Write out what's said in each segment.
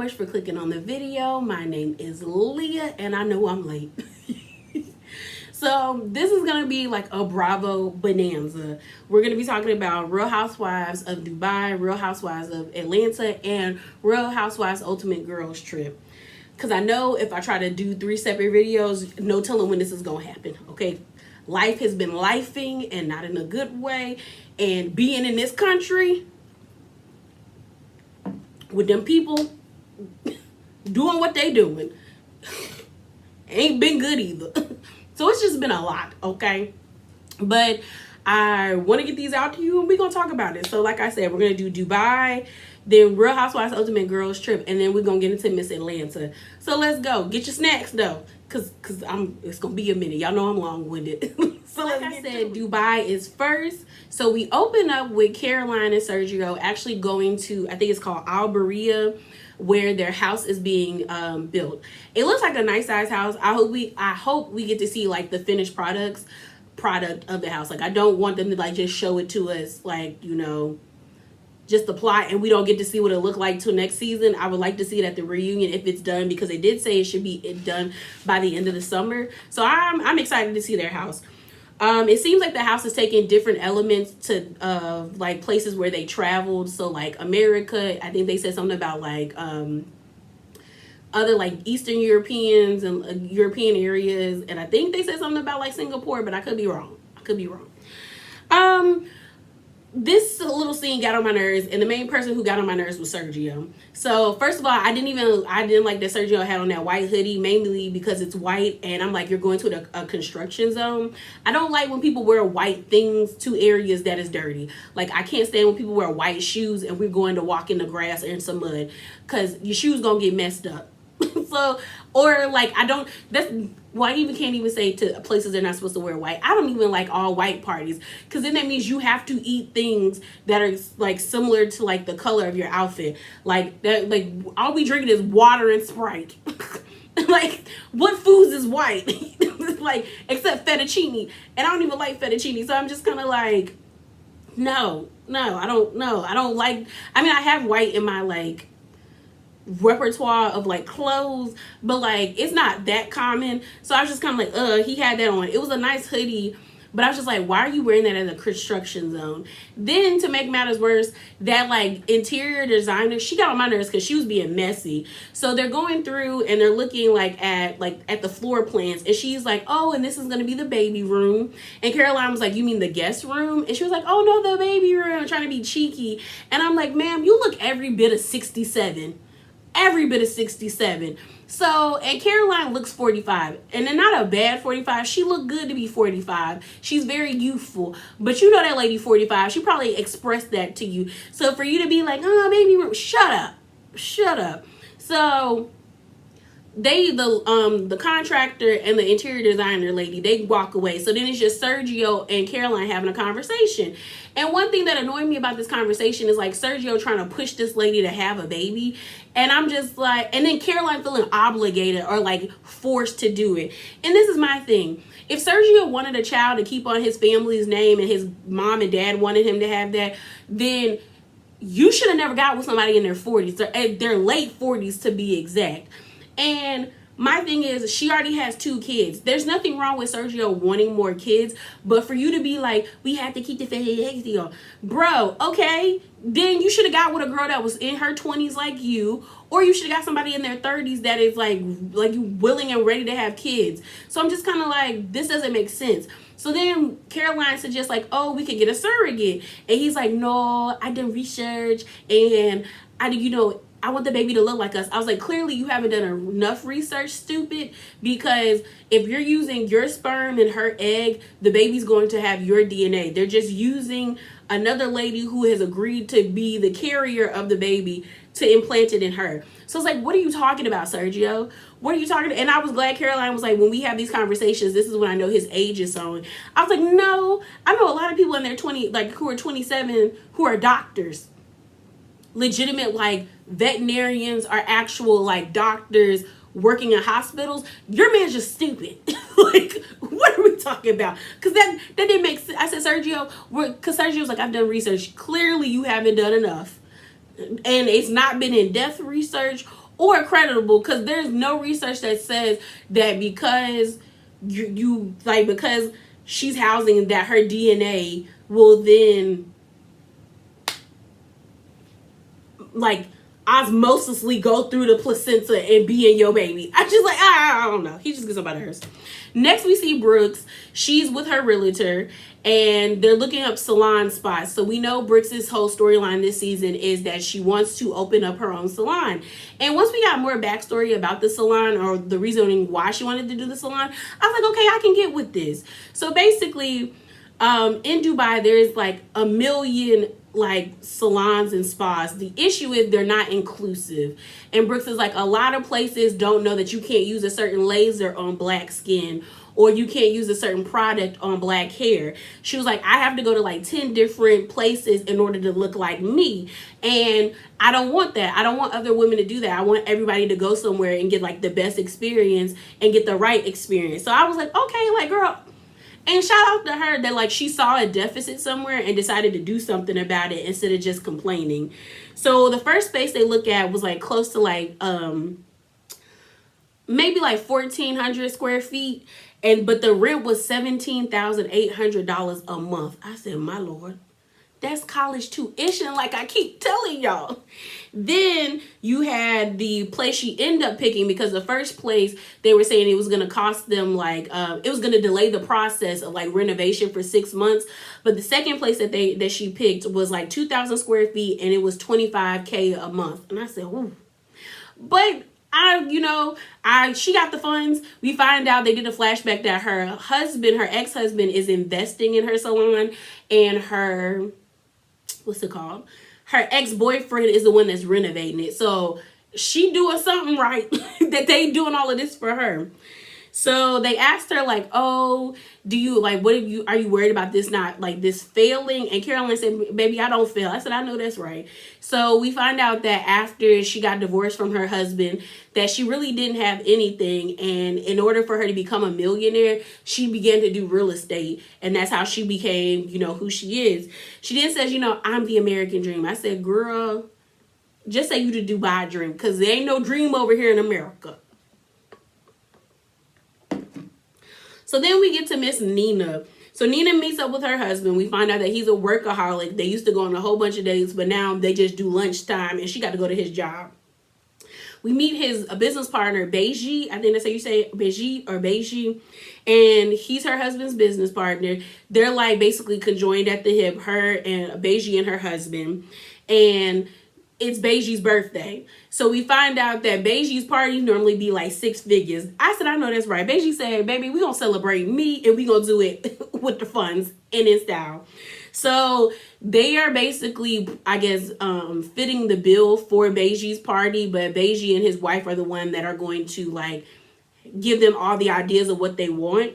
much for clicking on the video. My name is Leah and I know I'm late. So this is going to be like a Bravo bonanza. We're going to be talking about Real Housewives of Dubai, Real Housewives of Atlanta, and Real Housewives Ultimate Girls Trip. Because I know if I try to do 3 separate videos, no telling when this is going to happen, okay? Life has been lifing and not in a good way. And being in this country with them people doing what they doing ain't been good either. So it's just been a lot, okay? But I want to get these out to you and we're going to talk about it. So like I said, we're going to do Dubai, then Real Housewives Ultimate Girls Trip, and then we're going to get into Miss Atlanta. So let's go. Get your snacks though, cause it's going to be a minute. Y'all know I'm long-winded. So like I said, Dubai is first. So we open up with Caroline and Sergio actually going to, I think it's called Alberia, where their house is being built. It looks like a nice size house. I hope we get to see like the finished product of the house. Like I don't want them to like just show it to us like, you know, just the plot and we don't get to see what it looked like till next season. I would like to see it at the reunion if it's done, because they did say it should be done by the end of the summer. So I'm excited to see their house. It seems like the house is taking different elements to like places where they traveled. So like America, I think they said something about like other like Eastern Europeans and European areas, and I think they said something about like Singapore, but I could be wrong. This little scene got on my nerves, and the main person who got on my nerves was Sergio. So first of all, I didn't like that Sergio had on that white hoodie, mainly because it's white, and I'm like, you're going to a construction zone. I don't like when people wear white things to areas that is dirty. Like I can't stand when people wear white shoes and we're going to walk in the grass or in some mud, because your shoes gonna get messed up. So, or like I even can't even say to places they're not supposed to wear white. I don't even like all white parties, because then that means you have to eat things that are like similar to like the color of your outfit. Like that, like all we drinking is water and Sprite. Like what foods is white? Like except fettuccine, and I don't even like fettuccine. So I'm just kind of like, no, I don't know. I don't like. I mean, I have white in my like repertoire of like clothes, but like it's not that common. So I was just kind of like, he had that on. It was a nice hoodie, but I was just like, why are you wearing that in a construction zone? Then to make matters worse, that like interior designer, she got on my nerves because she was being messy. So they're going through and they're looking at the floor plans, and she's like, oh, and this is gonna be the baby room. And Caroline was like, you mean the guest room? And she was like, oh no, the baby room, trying to be cheeky. And I'm like, ma'am, you look every bit of 67. Every bit of 67. So, and Caroline looks 45, and then not a bad 45. She looked good to be 45. She's very youthful, but you know that lady 45, she probably expressed that to you. So for you to be like, oh, baby, shut up. So the contractor and the interior designer lady, they walk away. So then it's just Sergio and Caroline having a conversation. And one thing that annoyed me about this conversation is like Sergio trying to push this lady to have a baby. And I'm just like, and then Caroline feeling obligated or like forced to do it. And this is my thing. If Sergio wanted a child to keep on his family's name and his mom and dad wanted him to have that, then you should have never got with somebody in their 40s, their late 40s to be exact. And my thing is, she already has 2 kids. There's nothing wrong with Sergio wanting more kids, but for you to be like, we have to keep the family on, bro, okay, then you should have got with a girl that was in her 20s like you, or you should have got somebody in their 30s that is like you willing and ready to have kids. So I'm just kind of like, this doesn't make sense. So then Caroline suggests like, oh, we could get a surrogate, and he's like, no, I done research and I want the baby to look like us. I was like, clearly you haven't done enough research, stupid, because if you're using your sperm and her egg, the baby's going to have your DNA. They're just using another lady who has agreed to be the carrier of the baby to implant it in her. So it's like, what are you talking about, Sergio? What are you talking about? And I was glad Caroline was like, when we have these conversations, this is when I know his age is on. I was like, no, I know a lot of people in their 20, like who are 27, who are doctors. Legitimate like veterinarians, are actual like doctors working in hospitals. Your man's just stupid. Like, what are we talking about? Because that didn't make sense. I said, Sergio, because Sergio was like, I've done research. Clearly you haven't done enough, and it's not been in-depth research, or creditable, because there's no research that says that because you like, because she's housing, that her DNA will then like osmosisly go through the placenta and be in your baby. I just like, I don't know. He just gets up out of hers. Next, we see Brooks. She's with her realtor, and they're looking up salon spots. So we know Brooks's whole storyline this season is that she wants to open up her own salon. And once we got more backstory about the salon, or the reasoning why she wanted to do the salon, I was like, okay, I can get with this. So basically, in Dubai, there's like 1 million like salons and spas. The issue is they're not inclusive. And Brooks is like, a lot of places don't know that you can't use a certain laser on black skin, or you can't use a certain product on black hair. She was like, I have to go to like 10 different places in order to look like me. And I don't want that. I don't want other women to do that. I want everybody to go somewhere and get like the best experience and get the right experience. So I was like, okay, like, girl. And shout out to her that like she saw a deficit somewhere and decided to do something about it instead of just complaining. So the first space they look at was like close to like maybe like 1,400 square feet, but the rent was $17,800 a month. I said, my Lord, that's college tuition, like I keep telling y'all. Then you had the place she ended up picking, because the first place they were saying it was going to cost them like it was going to delay the process of like renovation for 6 months. But the second place that she picked was like 2,000 square feet, and it was $25K a month. And I said, ooh. But she got the funds. We find out, they did a flashback that her ex-husband is investing in her salon, and her ex-boyfriend is the one that's renovating it. So she doing something right that they doing all of this for her. So they asked her like, oh, do you like, are you worried about this not like this failing? And Caroline said, baby, I don't fail. I said, I know that's right. So we find out that after she got divorced from her husband, that she really didn't have anything. And in order for her to become a millionaire, she began to do real estate. And that's how she became, who she is. She then says, I'm the American dream. I said, girl, just say you the Dubai dream, because there ain't no dream over here in America. So then we get to Miss Nina. So Nina meets up with her husband. We find out that he's a workaholic. They used to go on a whole bunch of dates, but now they just do lunchtime, and she got to go to his job. We meet his business partner, Beiji. I think that's how you say it, Beiji or Beiji. And he's her husband's business partner. They're like basically conjoined at the hip, her and Beiji and her husband. And it's Beiji's birthday. So we find out that Beiji's party normally be like 6 figures. I said, I know that's right. Beiji said, baby, we gonna celebrate me, and we gonna do it with the funds and in style. So they are basically, I guess, fitting the bill for Beiji's party, but Beiji and his wife are the one that are going to like give them all the ideas of what they want.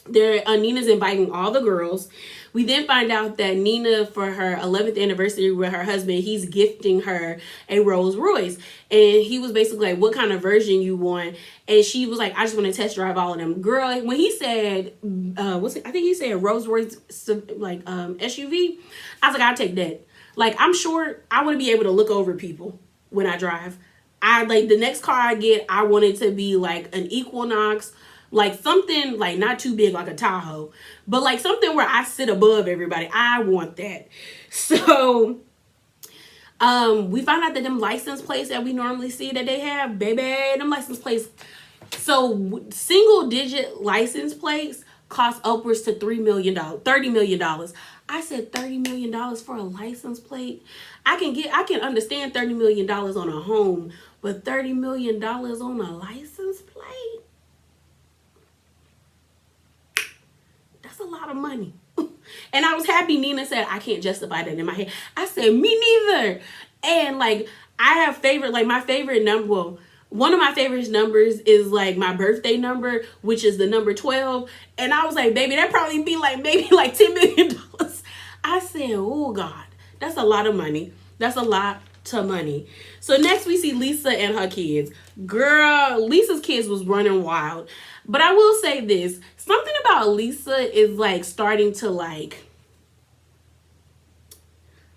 Nina's inviting all the girls. We then find out that Nina, for her 11th anniversary with her husband, he's gifting her a Rolls Royce. And he was basically like, what kind of version you want? And she was like, I just want to test drive all of them. Girl, when he said, I think he said Rolls Royce, like SUV, I was like, I'll take that. Like, I'm short. I want to be able to look over people when I drive. The next car I get, I want it to be like an Equinox, like something like not too big like a Tahoe, but like something where I sit above everybody. I want that. So we found out that them license plates that we normally see that they have, baby, them license plates. So single digit license plates cost upwards to $30 million. I said $30 million for a license plate. I can understand $30 million on a home, but $30 million on a license plate? That's a lot of money. And I was happy Nina said, I can't justify that in my head. I said, me neither. And like, I have my favorite number. Well, one of my favorite numbers is like my birthday number, which is the number 12. And I was like, baby, that probably be like maybe like $10 million. I said, oh God, that's a lot of money. That's a lot of money. So next we see Lisa and her kids. Girl, Lisa's kids was running wild. But I will say this, something about Lisa is like starting to like,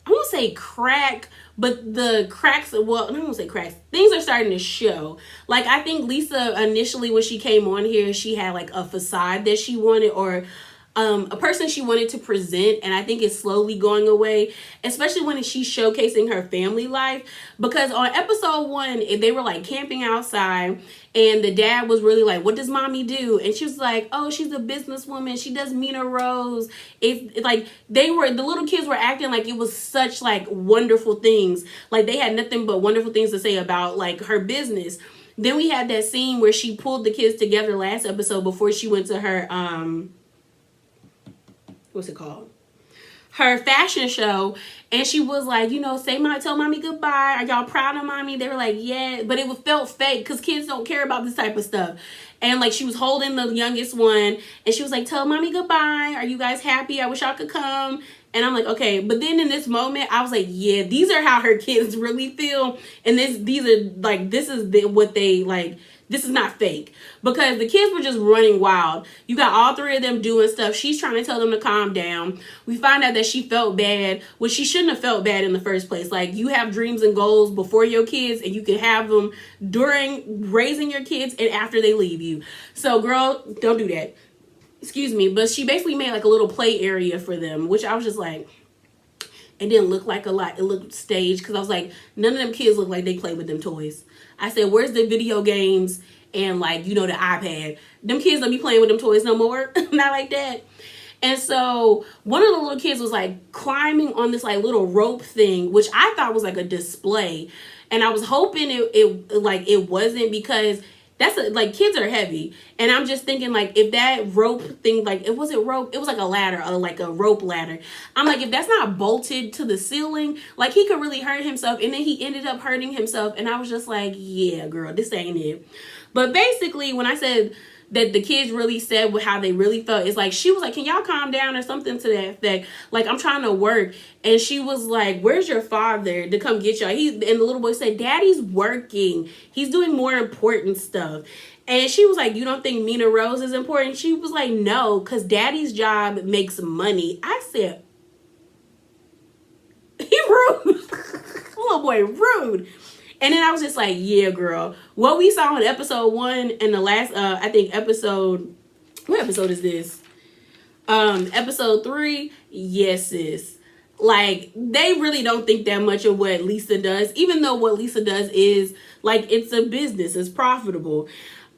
I won't won't say crack, but the cracks, well, I don't want to say cracks. Things are starting to show. Like, I think Lisa initially, when she came on here, she had like a facade that she wanted, or a person she wanted to present, and I think it's slowly going away, especially when she's showcasing her family life. Because on episode 1, they were like camping outside, and the dad was really like, what does mommy do? And she was like, oh, she's a businesswoman, she does Mina Rose. It's like the little kids were acting like it was such like wonderful things, like they had nothing but wonderful things to say about like her business. Then we had that scene where she pulled the kids together last episode before she went to her what's it called? Her fashion show. And she was like, you know, tell mommy goodbye. Are y'all proud of mommy? They were like, yeah. But it felt fake because kids don't care about this type of stuff. And like, she was holding the youngest one, and she was like, tell mommy goodbye. Are you guys happy? I wish y'all could come. And I'm like, okay. But then in this moment, I was like, yeah, these are how her kids really feel. And these are like, this is what they like. This is not fake, because the kids were just running wild. You got all 3 of them doing stuff. She's trying to tell them to calm down. We find out that she felt bad, which she shouldn't have felt bad in the first place. Like, you have dreams and goals before your kids, and you can have them during raising your kids and after they leave you. So, girl, don't do that. Excuse me. But she basically made like a little play area for them, which I was just like, it didn't look like a lot. It looked staged, because I was like, none of them kids look like they play with them toys. I said, where's the video games and like, you know, the iPad? Them kids don't be playing with them toys no more. Not like that. And so one of the little kids was like climbing on this like little rope thing, which I thought was like a display. And I was hoping it wasn't, because that's like, kids are heavy. And I'm just thinking, like, if that rope thing, like, it wasn't rope, it was like a ladder, or like a rope ladder. I'm like, if that's not bolted to the ceiling, like, he could really hurt himself. And then he ended up hurting himself. And I was just like, yeah, girl, this ain't it. But basically, when I said that the kids really said how they really felt, it's like, she was like, can y'all calm down, or something to that effect? Like, I'm trying to work. And she was like, where's your father to come get y'all? And the little boy said, daddy's working. He's doing more important stuff. And she was like, you don't think Mina Rose is important? She was like, no, because daddy's job makes money. I said, he rude. Little boy rude. And then I was just like, yeah, girl. What we saw in episode 1 and the last, I think what episode is this? Episode 3, yes, sis. Like, they really don't think that much of what Lisa does, even though what Lisa does is, like, it's a business. It's profitable.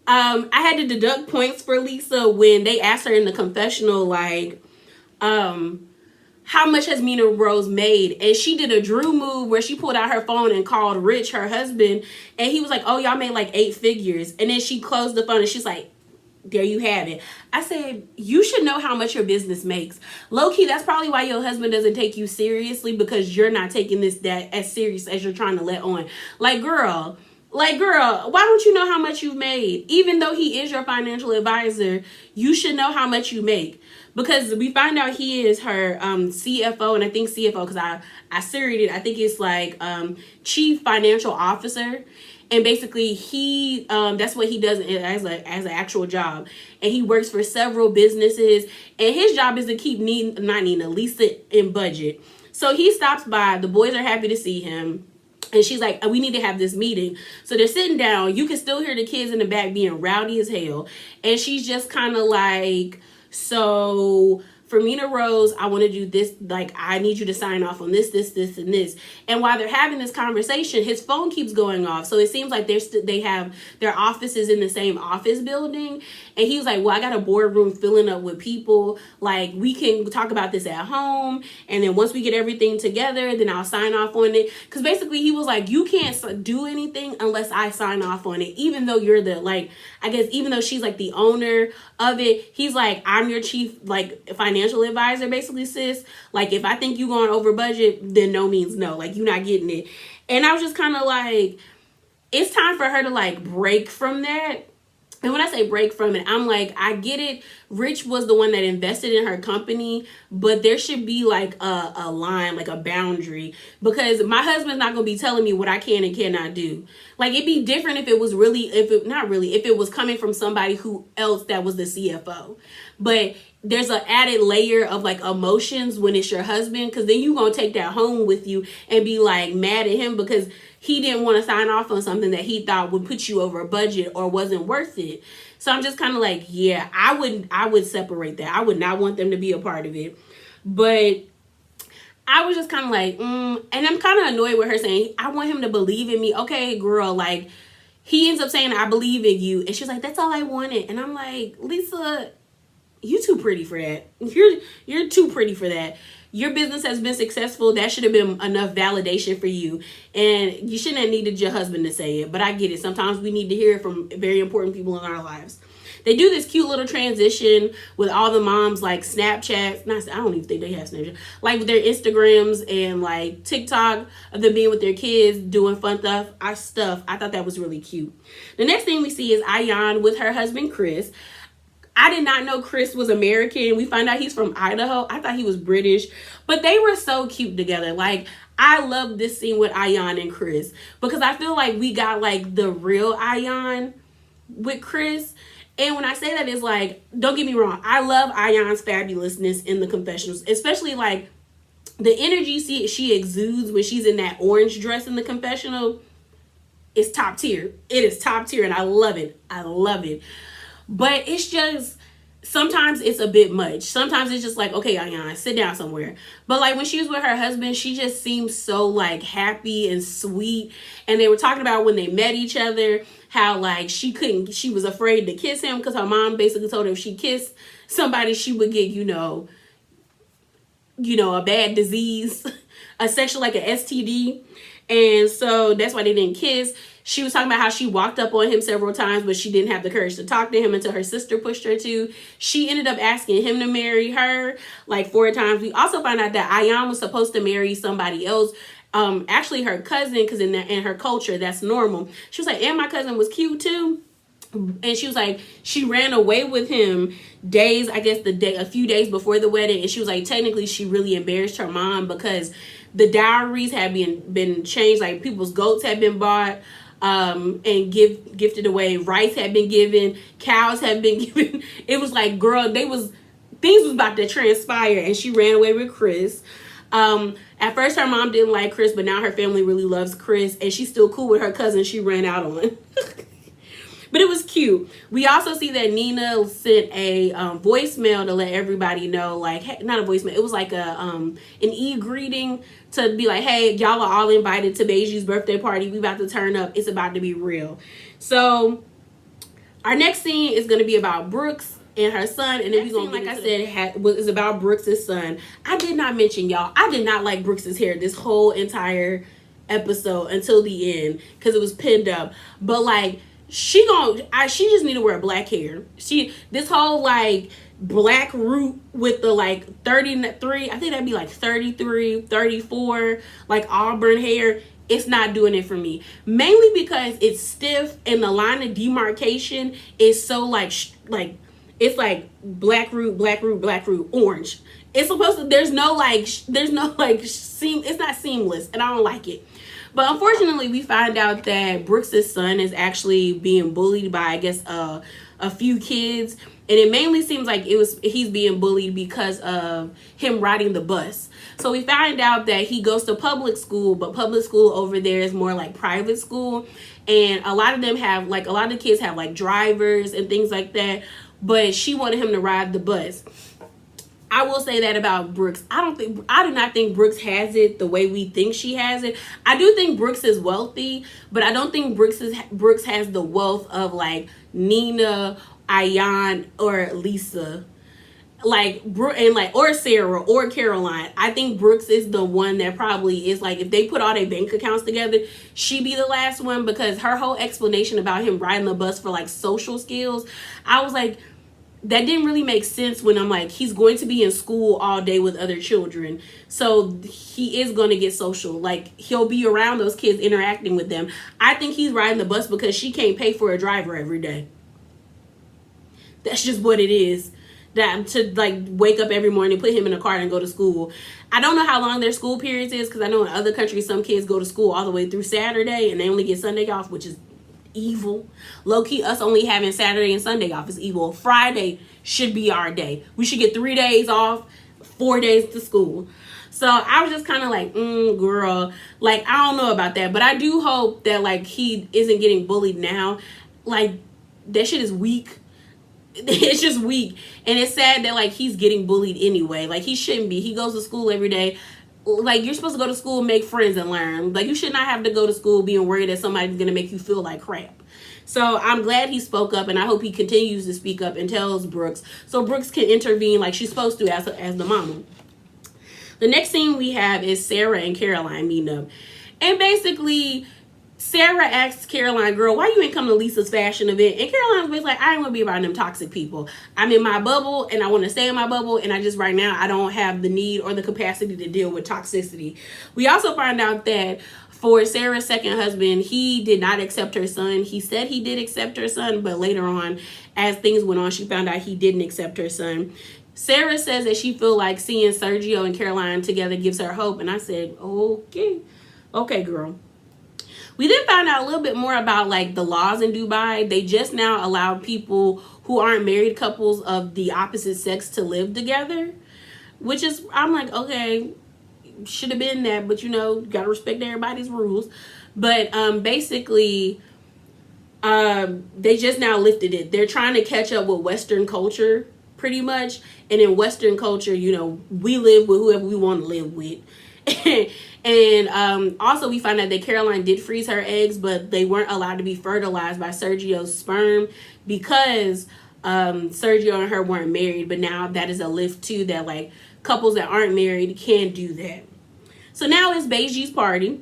I had to deduct points for Lisa when they asked her in the confessional, like, how much has Mina Rose made? And she did a Drew move where she pulled out her phone and called Rich, her husband. And he was like, oh, y'all made like 8 figures. And then she closed the phone and she's like, there you have it. I said, you should know how much your business makes. Low key, that's probably why your husband doesn't take you seriously, because you're not taking that as serious as you're trying to let on. Like, girl, why don't you know how much you've made? Even though he is your financial advisor, you should know how much you make. Because we find out he is her CFO, and I think CFO, because I seried it, I think it's like Chief Financial Officer. And basically he that's what he does as an actual job. And he works for several businesses, and his job is to keep Lisa in budget. So he stops by, the boys are happy to see him. And she's like, we need to have this meeting. So they're sitting down. You can still hear the kids in the back being rowdy as hell. And she's just kind of like, so for Mina Rose, I want to do this. Like, I need you to sign off on this, and this. And while they're having this conversation, his phone keeps going off. So it seems like they have their offices in the same office building. And he was like, well, I got a boardroom filling up with people. Like, we can talk about this at home. And then once we get everything together, then I'll sign off on it. Because basically he was like, you can't do anything unless I sign off on it. Even though you're even though she's like the owner of it, he's like, I'm your chief, like, financial advisor, basically, sis. Like, if I think you going over budget, then no means no. Like, you're not getting it. And I was just kind of like, it's time for her to like break from that. And when I say break from it, I'm like, I get it Rich was the one that invested in her company, but there should be like a line, like a boundary, because my husband's not gonna be telling me what I can and cannot do. Like, it'd be different if it was really, if it was coming from somebody who else that was the CFO. But there's an added layer of like emotions when it's your husband, because then you gonna take that home with you and be like mad at him because he didn't want to sign off on something that he thought would put you over a budget or wasn't worth it. So I'm just kind of like, yeah, I would separate that. I would not want them to be a part of it. But I was just kind of like, and I'm kind of annoyed with her saying, I want him to believe in me. Okay, girl, like, he ends up saying, I believe in you. And she's like, that's all I wanted. And I'm like, Lisa, you too pretty for that. You're too pretty for that. Your business has been successful. That should have been enough validation for you. And you shouldn't have needed your husband to say it. But I get it. Sometimes we need to hear it from very important people in our lives. They do this cute little transition with all the moms, like Snapchat. I don't even think they have Snapchat. Like with their Instagrams and like TikTok of them being with their kids, doing fun stuff. I thought that was really cute. The next thing we see is Ayan with her husband, Chris. I did not know Chris was American. We find out he's from Idaho. I thought he was British. But they were so cute together. Like, I love this scene with Ayan and Chris, because I feel like we got like the real Ayan with Chris. And when I say that, it's like, don't get me wrong, I love Ayan's fabulousness in the confessionals, especially like the energy she exudes when she's in that orange dress in the confessional is top tier. It is top tier, and I love it. I love it. But it's just, sometimes it's a bit much. Sometimes it's just like, okay, Ayan, sit down somewhere. But like when she was with her husband, she just seemed so like happy and sweet. And they were talking about when they met each other, how like she was afraid to kiss him because her mom basically told her if she kissed somebody, she would get, a bad disease, a sexual, like an STD. And so that's why they didn't kiss. She was talking about how she walked up on him several times, but she didn't have the courage to talk to him until her sister pushed her to. She ended up asking him to marry her like 4 times. We also found out that Ayan was supposed to marry somebody else. Actually her cousin, because in her culture, that's normal. She was like, and my cousin was cute too. And she was like, she ran away with him a few days before the wedding. And she was like, technically she really embarrassed her mom because the dowries had been changed. Like people's goats had been bought and gifted away. Rice had been given. Cows had been given. It was like, girl, things was about to transpire, and she ran away with Chris. At first her mom didn't like Chris, but now her family really loves Chris, and she's still cool with her cousin she ran out on. But it was cute. We also see that Nina sent a voicemail to let everybody know, like, hey, not a voicemail. It was like an e-greeting to be like, hey, y'all are all invited to Beiju's birthday party. We about to turn up. It's about to be real. So our next scene is going to be about Brooks and her son. And then we're going to, like I said, is about Brooks' son. I did not mention, y'all, I did not like Brooks' hair this whole entire episode until the end because it was pinned up. But, like, she just need to wear black hair. This whole like black root with the like 33, I think that'd be like 33, 34, like auburn hair. It's not doing it for me. Mainly because it's stiff and the line of demarcation is so like it's like black root, orange. It's supposed to, there's no seam, it's not seamless, and I don't like it. But unfortunately, we find out that Brooks' son is actually being bullied by, I guess, a few kids. And it mainly seems like he's being bullied because of him riding the bus. So we find out that he goes to public school, but public school over there is more like private school. And a lot of the kids have like drivers and things like that. But she wanted him to ride the bus. I will say that about Brooks. I do not think Brooks has it the way we think she has it. I do think Brooks is wealthy, but I don't think Brooks has the wealth of like Nina, Ayan, or Lisa, or Sarah or Caroline. I think Brooks is the one that probably is like, if they put all their bank accounts together, she'd be the last one, because her whole explanation about him riding the bus for like social skills, I was like, that didn't really make sense when I'm like, he's going to be in school all day with other children. So he is going to get social. Like, he'll be around those kids, interacting with them. I think he's riding the bus because she can't pay for a driver every day. That's just what it is. that to like wake up every morning, put him in a car and go to school. I don't know how long their school periods is, because I know in other countries some kids go to school all the way through Saturday and they only get Sunday off, which is evil. Low-key, us only having Saturday and Sunday off is evil. Friday should be our day. We should get 3 days off, 4 days to school. So I was just kind of like, girl, like, I don't know about that. But I do hope that, like, he isn't getting bullied now. Like, that shit is weak. It's just weak. And it's sad that, like, he's getting bullied anyway. Like, he shouldn't be. He goes to school every day. Like, you're supposed to go to school, make friends, and learn. Like, you should not have to go to school being worried that somebody's going to make you feel like crap. So I'm glad he spoke up, and I hope he continues to speak up and tells Brooks, so Brooks can intervene like she's supposed to as the mama. The next scene we have is Sarah and Caroline meeting up. And basically, Sarah asks Caroline, girl, why you ain't come to Lisa's fashion event? And Caroline's basically like, I ain't want to be around them toxic people. I'm in my bubble, and I want to stay in my bubble, and I just, right now, I don't have the need or the capacity to deal with toxicity. We also find out that for Sarah's second husband, he did not accept her son. He said he did accept her son, but later on, as things went on, she found out he didn't accept her son. Sarah says that she feel like seeing Sergio and Caroline together gives her hope. And I said, okay, girl. We then found out a little bit more about like the laws in Dubai. They just now allow people who aren't married couples of the opposite sex to live together, which is, I'm like, okay, should have been that, but you know, gotta respect everybody's rules. But basically, they just now lifted it. They're trying to catch up with Western culture, pretty much. And in Western culture, you know, we live with whoever we want to live with. And also we find out that Caroline did freeze her eggs, but they weren't allowed to be fertilized by Sergio's sperm because Sergio and her weren't married. But now that is a lift too, that like couples that aren't married can do that. So now it's Beiji's party.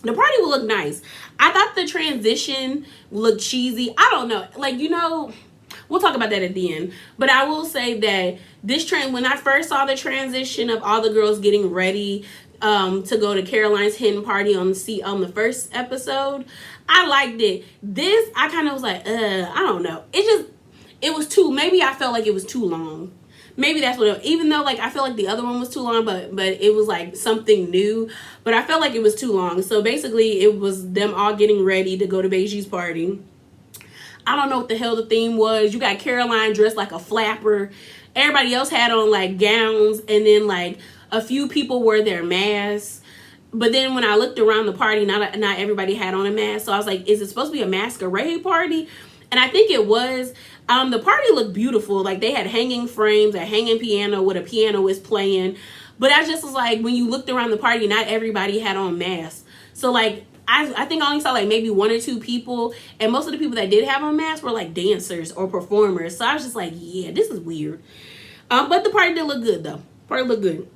The party will look nice. I thought the transition looked cheesy. I don't know. Like, you know, we'll talk about that at the end. But I will say that this when I first saw the transition of all the girls getting ready to go to Caroline's hen party on the first episode, I liked it. This, I kind of was like, I don't know. It was maybe I felt like it was too long. Maybe that's what even though like I felt like the other one was too long, but it was like something new. But I felt like it was too long. So basically it was them all getting ready to go to Beiji's party. I don't know what the hell the theme was. You got Caroline dressed like a flapper. Everybody else had on like gowns, and then like a few people wore their masks. But then when I looked around the party, not everybody had on a mask. So I was like, is it supposed to be a masquerade party? And I think it was. The party looked beautiful. Like they had hanging frames, a hanging piano with a pianist playing. But I just was like, when you looked around the party, not everybody had on masks. So like, I think I only saw like maybe 1 or 2 people. And most of the people that did have on masks were like dancers or performers. So I was just like, yeah, this is weird. But the party did look good though. Party looked good.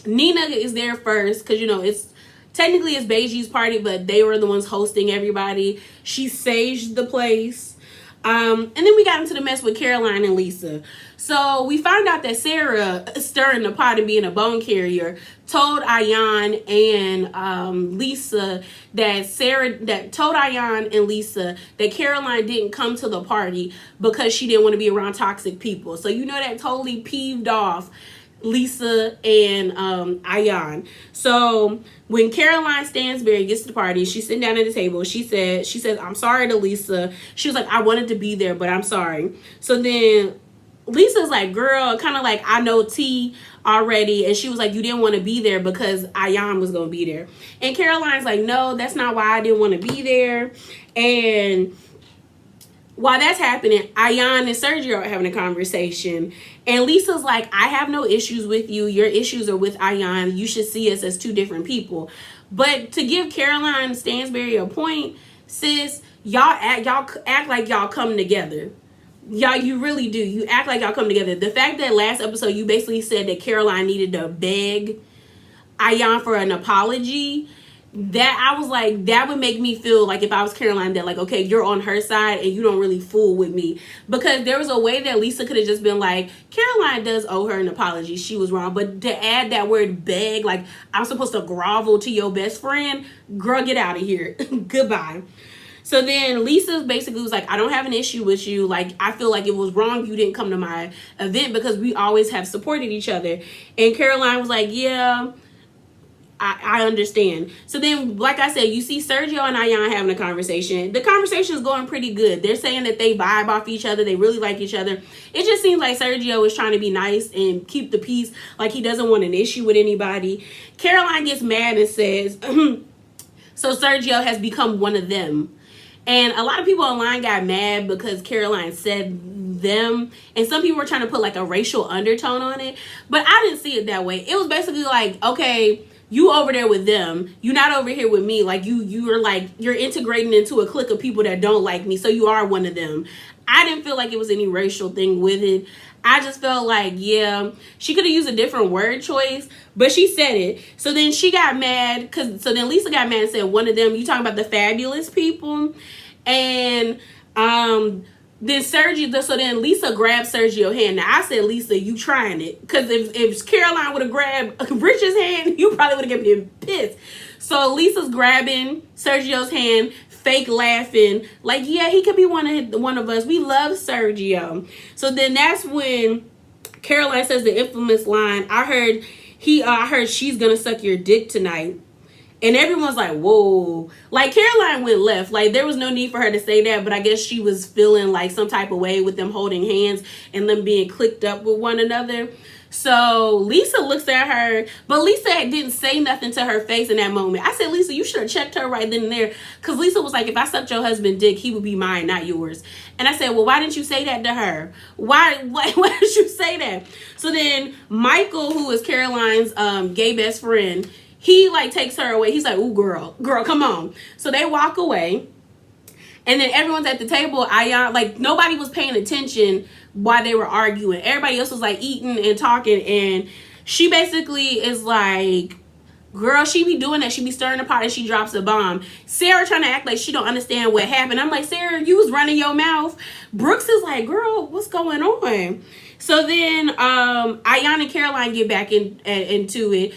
Nina is there first because, you know, it's Beiji's party, but they were the ones hosting everybody. She saged the place. And then we got into the mess with Caroline and Lisa. So we found out that Sarah, stirring the pot and being a bone carrier, told Ayan and Lisa that Caroline didn't come to the party because she didn't want to be around toxic people. So you know that totally peeved off Lisa and Ayan. So when Caroline Stansberry gets to the party, she's sitting down at the table. She says, I'm sorry to Lisa. She was like, I wanted to be there, but I'm sorry. So then Lisa's like, girl, kind of like, I know T already. And she was like, you didn't want to be there because Ayan was going to be there. And Caroline's like, no, that's not why I didn't want to be there. And while that's happening, Ayan and Sergio are having a conversation. And Lisa's like, I have no issues with you. Your issues are with Ayan. You should see us as 2 different people. But to give Caroline Stansberry a point, sis, y'all act like y'all come together. Y'all, you really do. You act like y'all come together. The fact that last episode you basically said that Caroline needed to beg Ayan for an apology, that I was like, that would make me feel like if I was Caroline, that like, okay, you're on her side and you don't really fool with me. Because there was a way that Lisa could have just been like, Caroline does owe her an apology. She was wrong. But to add that word beg, like I'm supposed to grovel to your best friend, girl, get out of here. Goodbye. So then Lisa basically was like, I don't have an issue with you. Like, I feel like it was wrong you didn't come to my event because we always have supported each other. And Caroline was like, yeah, I understand. So then, like I said, you see Sergio and Ayan having a conversation. The conversation is going pretty good. They're saying that they vibe off each other. They really like each other. It just seems like Sergio is trying to be nice and keep the peace. Like he doesn't want an issue with anybody. Caroline gets mad and says, so Sergio has become one of them. And a lot of people online got mad because Caroline said them. And some people were trying to put like a racial undertone on it. But I didn't see it that way. It was basically like, okay, you over there with them. You not over here with me. Like you're integrating into a clique of people that don't like me. So you are one of them. I didn't feel like it was any racial thing with it. I just felt like, yeah, she could have used a different word choice, but she said it. So then she got mad so then Lisa got mad and said one of them, you talking about the fabulous people. And then then Lisa grabbed Sergio's hand. Now I said, Lisa, you trying it. Because if Caroline would have grabbed Rich's hand, you probably would have been pissed. So Lisa's grabbing Sergio's hand, fake laughing, like, yeah, he could be one of us. We love Sergio. So then that's when Caroline says the infamous line, I heard she's gonna suck your dick tonight. And everyone's like, whoa. Like, Caroline went left. Like, there was no need for her to say that, but I guess she was feeling like some type of way with them holding hands and them being clicked up with one another. So Lisa looks at her, but Lisa didn't say nothing to her face in that moment. I said, Lisa, you should have checked her right then and there. Because Lisa was like, if I sucked your husband's dick, he would be mine, not yours. And I said, well, why didn't you say that to her? Why did you say that? So then Michael, who is Caroline's gay best friend, he like takes her away. He's like, ooh, girl, come on. So they walk away. And then everyone's at the table. Like nobody was paying attention while they were arguing. Everybody else was like eating and talking. And she basically is like, girl, she be doing that. She be stirring the pot and she drops a bomb. Sarah trying to act like she don't understand what happened. I'm like, Sarah, you was running your mouth. Brooks is like, girl, what's going on? So then Ayan and Caroline get back into it.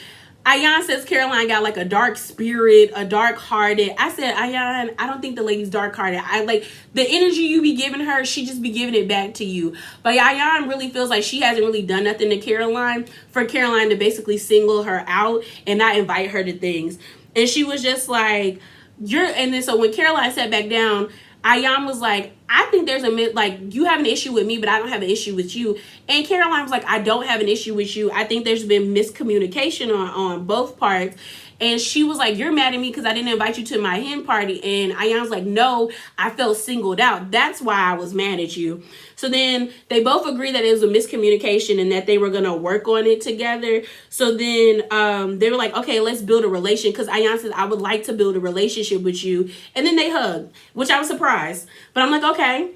Ayan says Caroline got like a dark spirit, a dark hearted. I said, Ayan, I don't think the lady's dark hearted. I like the energy you be giving her, she just be giving it back to you. But Ayan really feels like she hasn't really done nothing to Caroline for Caroline to basically single her out and not invite her to things. And she was just like, and then so when Caroline sat back down, Ayan was like, I think there's you have an issue with me, but I don't have an issue with you. And Caroline was like, I don't have an issue with you. I think there's been miscommunication on both parts. And she was like, you're mad at me because I didn't invite you to my hen party. And Ayan's like, no, I felt singled out. That's why I was mad at you. So then they both agreed that it was a miscommunication and that they were going to work on it together. So then they were like, okay, let's build a relation. Because Ayan said, I would like to build a relationship with you. And then they hugged, which I was surprised. But I'm like, okay,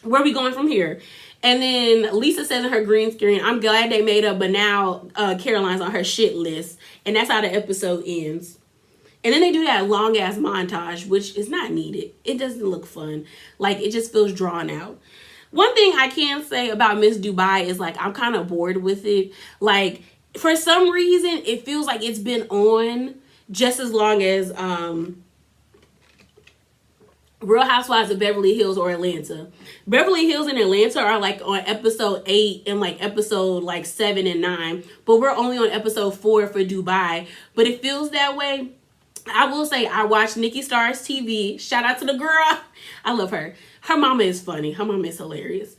where are we going from here? And then Lisa says in her green screen, I'm glad they made up, but now Caroline's on her shit list. And that's how the episode ends. And then they do that long ass montage, which is not needed. It doesn't look fun. Like, it just feels drawn out. One thing I can say about Miss Dubai is, like, I'm kind of bored with it. Like, for some reason, it feels like it's been on just as long as Real Housewives of Beverly Hills or Atlanta. Beverly Hills and Atlanta are like on episode 8 and like episode like 7 and 9. But we're only on episode 4 for Dubai. But it feels that way. I will say I watched Nikki Star's TV. Shout out to the girl. I love her. Her mama is funny. Her mama is hilarious.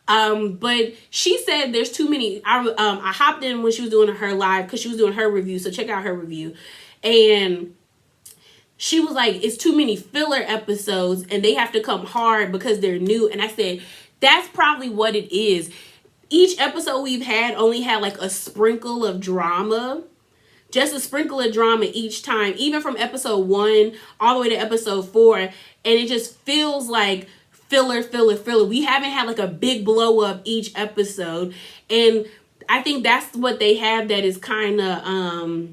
But she said there's too many. I hopped in when she was doing her live because she was doing her review. So check out her review. And she was like, it's too many filler episodes and they have to come hard because they're new. And I said, that's probably what it is. Each episode we've had only had like a sprinkle of drama. Just a sprinkle of drama each time. Even from episode 1 all the way to episode 4. And it just feels like filler. We haven't had like a big blow up each episode. And I think that's what they have that is kind of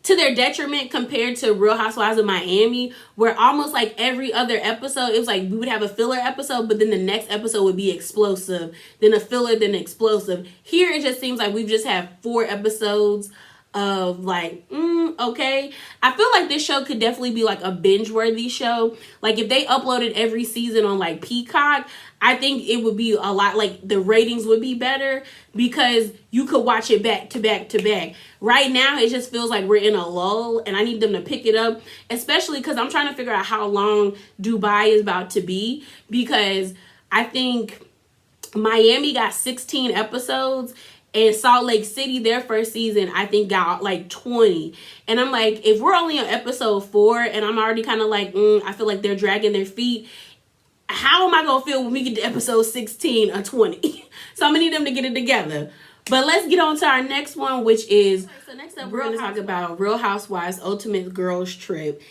to their detriment compared to Real Housewives of Miami, where almost like every other episode, it was like we would have a filler episode, but then the next episode would be explosive, then a filler, then explosive. Here, it just seems like we've just had 4 episodes of like, okay. I feel like this show could definitely be like a binge-worthy show. Like if they uploaded every season on like Peacock, I think it would be a lot, like the ratings would be better because you could watch it back to back to back. Right now, it just feels like we're in a lull and I need them to pick it up, especially because I'm trying to figure out how long Dubai is about to be, because I think Miami got 16 episodes and Salt Lake City, their first season, I think got like 20. And I'm like, if we're only on episode 4 and I'm already kind of like, I feel like they're dragging their feet, how am I going to feel when we get to episode 16 or 20? So I'm going to need them to get it together. But let's get on to our next one, which is, so next up we're going to talk about Real Housewives Ultimate Girls Trip.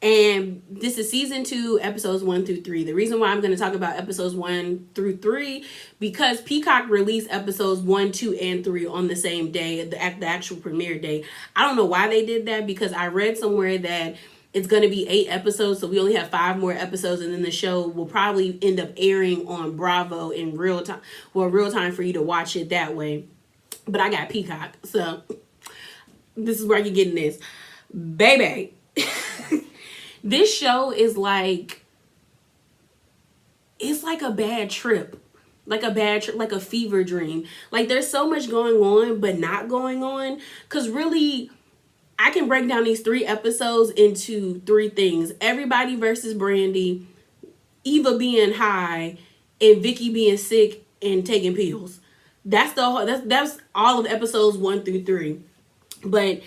And this is season 2, episodes 1 through 3. The reason why I'm going to talk about episodes 1 through 3, because Peacock released episodes 1, 2, and 3 on the same day, at the actual premiere day. I don't know why they did that, because I read somewhere that it's going to be 8 episodes, so we only have 5 more episodes, and then the show will probably end up airing on Bravo in real time. Well, real time for you to watch it that way. But I got Peacock, so this is where you're getting this. Baby. This show is like, it's like a bad trip. Like a bad trip, like a fever dream. Like there's so much going on, but not going on. Because really, I can break down these 3 episodes into 3 things. Everybody versus Brandy, Eva being high, and Vicky being sick and taking pills. That's all of episodes 1 through 3. But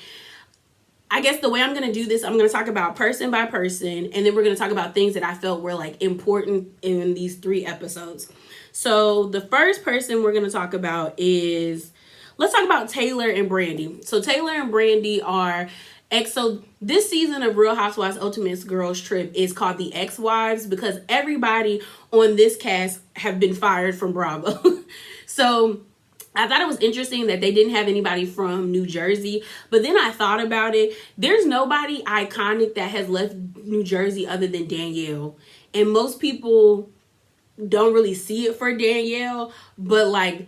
I guess the way I'm going to do this, I'm going to talk about person by person, and then we're going to talk about things that I felt were like important in these 3 episodes. So the first person we're going to talk about is, let's talk about Taylor and Brandy. So Taylor and Brandy are so this season of Real Housewives Ultimate Girls Trip is called the Ex-Wives, because everybody on this cast have been fired from Bravo. So I thought it was interesting that they didn't have anybody from New Jersey. But then I thought about it. There's nobody iconic that has left New Jersey other than Danielle. And most people don't really see it for Danielle. But like,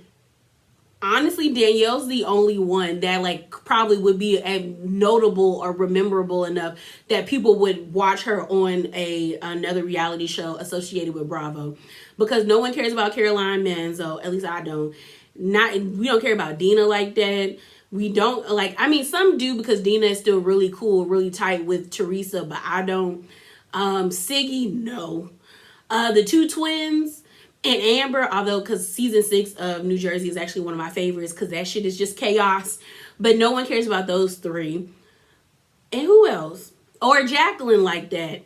honestly, Danielle's the only one that like probably would be notable or rememberable enough that people would watch her on another reality show associated with Bravo. Because no one cares about Caroline Manzo. At least I don't. We don't care about Dina like that. We don't like, I mean, some do, because Dina is still really cool, really tight with Teresa, but I don't. Siggy, no. The 2 twins and Amber, although because season 6 of New Jersey is actually one of my favorites, because that shit is just chaos. But no one cares about those 3. And who else? Or Jacqueline like that.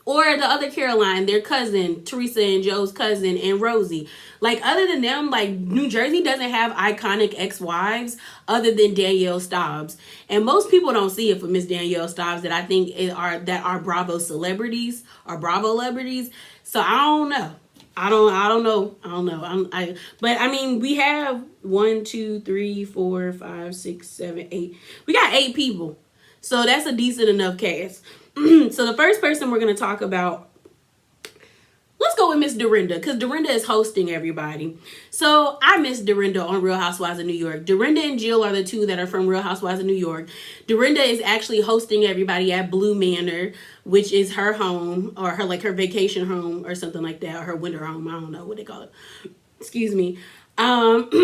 Or the other Caroline, their cousin, Teresa and Joe's cousin, and Rosie. Like, other than them, like, New Jersey doesn't have iconic ex-wives other than Danielle Staubs. And most people don't see it for Miss Danielle Staubs that I think are Bravo celebrities, or Bravo celebrities. So I don't know. I don't know. But I mean, we have 1, 2, 3, 4, 5, 6, 7, 8. We got 8 people. So that's a decent enough cast. So the first person we're going to talk about, let's go with Miss Dorinda, because Dorinda is hosting everybody. So I miss Dorinda on Real Housewives of New York. Dorinda and Jill are the 2 that are from Real Housewives of New York. Dorinda is actually hosting everybody at Blue Manor, which is her home, or her vacation home or something like that, or her winter home. I don't know what they call it. Excuse me. And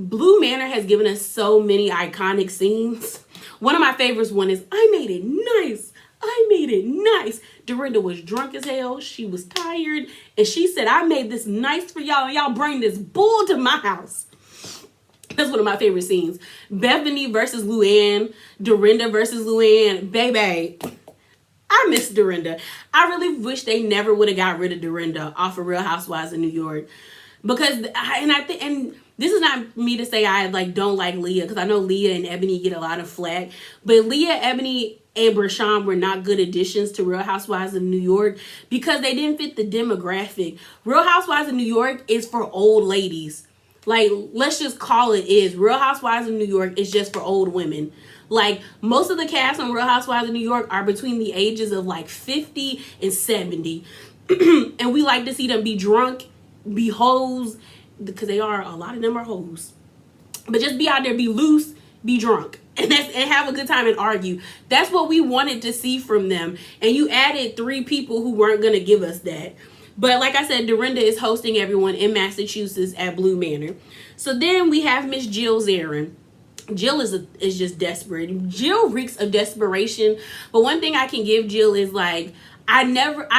Blue Manor has given us so many iconic scenes. One of my favorites is, I made it nice. I made it nice. Dorinda was drunk as hell. She was tired. And she said, I made this nice for y'all. Y'all bring this bull to my house. That's one of my favorite scenes. Bethany versus Luann. Dorinda versus Luann. Baby, I miss Dorinda. I really wish they never would have got rid of Dorinda off of Real Housewives of New York. Because, and this is not me to say I don't like Leah, because I know Leah and Ebony get a lot of flack. But Leah, Ebony, and Brashawn were not good additions to Real Housewives of New York because they didn't fit the demographic. Real Housewives of New York is for old ladies. Like, let's just call it is. Real Housewives of New York is just for old women. Like, most of the cast on Real Housewives of New York are between the ages of 50 and 70. And we like to see them be drunk, be hoes, because a lot of them are hoes. but just be out there, be loose, be drunk, and have a good time and argue. That's what we wanted to see from them. And you added 3 people who weren't going to give us that. But like I said, Dorinda is hosting everyone in Massachusetts at Blue Manor. So then we have Miss Jill Zarin. Jill is just desperate. Jill reeks of desperation. But one thing I can give Jill is like, I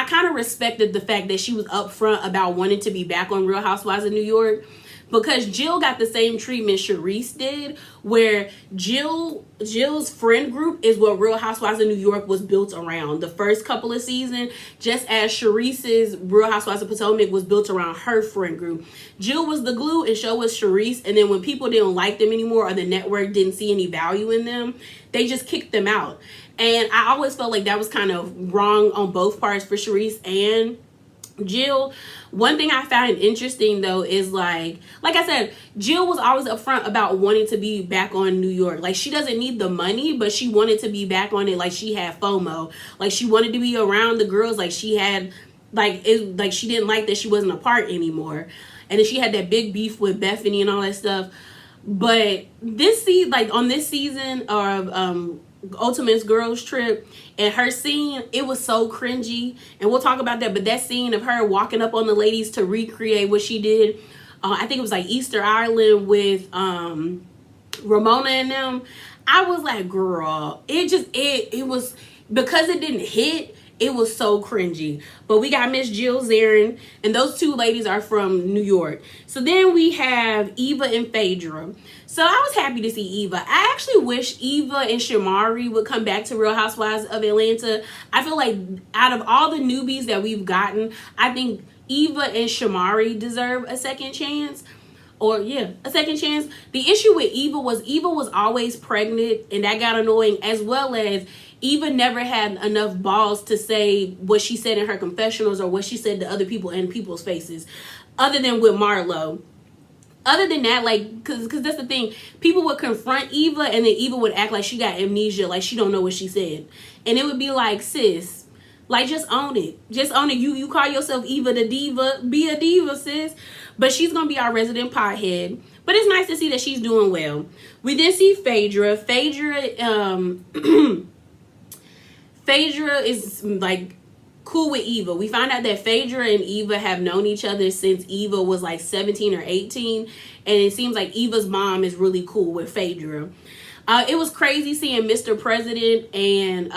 kind of respected the fact that she was upfront about wanting to be back on Real Housewives of New York. Because Jill got the same treatment Charisse did, where Jill's friend group is what Real Housewives of New York was built around. The first couple of seasons, just as Charisse's Real Housewives of Potomac was built around her friend group. Jill was the glue and so was Charisse. And then when people didn't like them anymore or the network didn't see any value in them, they just kicked them out. And I always felt like that was kind of wrong on both parts for Charisse and Jill. One thing I found interesting though is like I said, Jill was always upfront about wanting to be back on New York. Like, she doesn't need the money, but she wanted to be back on it. Like, she had FOMO. Like, she wanted to be around the girls. Like, she had she didn't like that she wasn't a part anymore. And then she had that big beef with Bethany and all that stuff. But on this season of Ultimate's Girls Trip, and her scene, it was so cringy, and we'll talk about that. But that scene of her walking up on the ladies to recreate what she did, I think it was like Easter Island with Ramona and them, I was like, girl, it was, because it didn't hit, it was so cringy. But we got Miss Jill Zarin, and those 2 ladies are from New York. So then we have Eva and Phaedra. So I was happy to see Eva. I actually wish Eva and Shamari would come back to Real Housewives of Atlanta. I feel like out of all the newbies that we've gotten, I think Eva and Shamari deserve a second chance. A second chance. The issue with Eva was always pregnant, and that got annoying, as well as Eva never had enough balls to say what she said in her confessionals or what she said to other people in people's faces, other than with Marlo. Other than that, like, because that's the thing, people would confront Eva, and then Eva would act like she got amnesia, like she don't know what she said. And it would be like, sis, like, just own it. Just own it. You call yourself Eva the diva, be a diva, sis. But she's going to be our resident pothead. But it's nice to see that she's doing well. We then see Phaedra. Phaedra is like cool with Eva. We found out that Phaedra and Eva have known each other since Eva was like 17 or 18. And it seems like Eva's mom is really cool with Phaedra. It was crazy seeing Mr. President and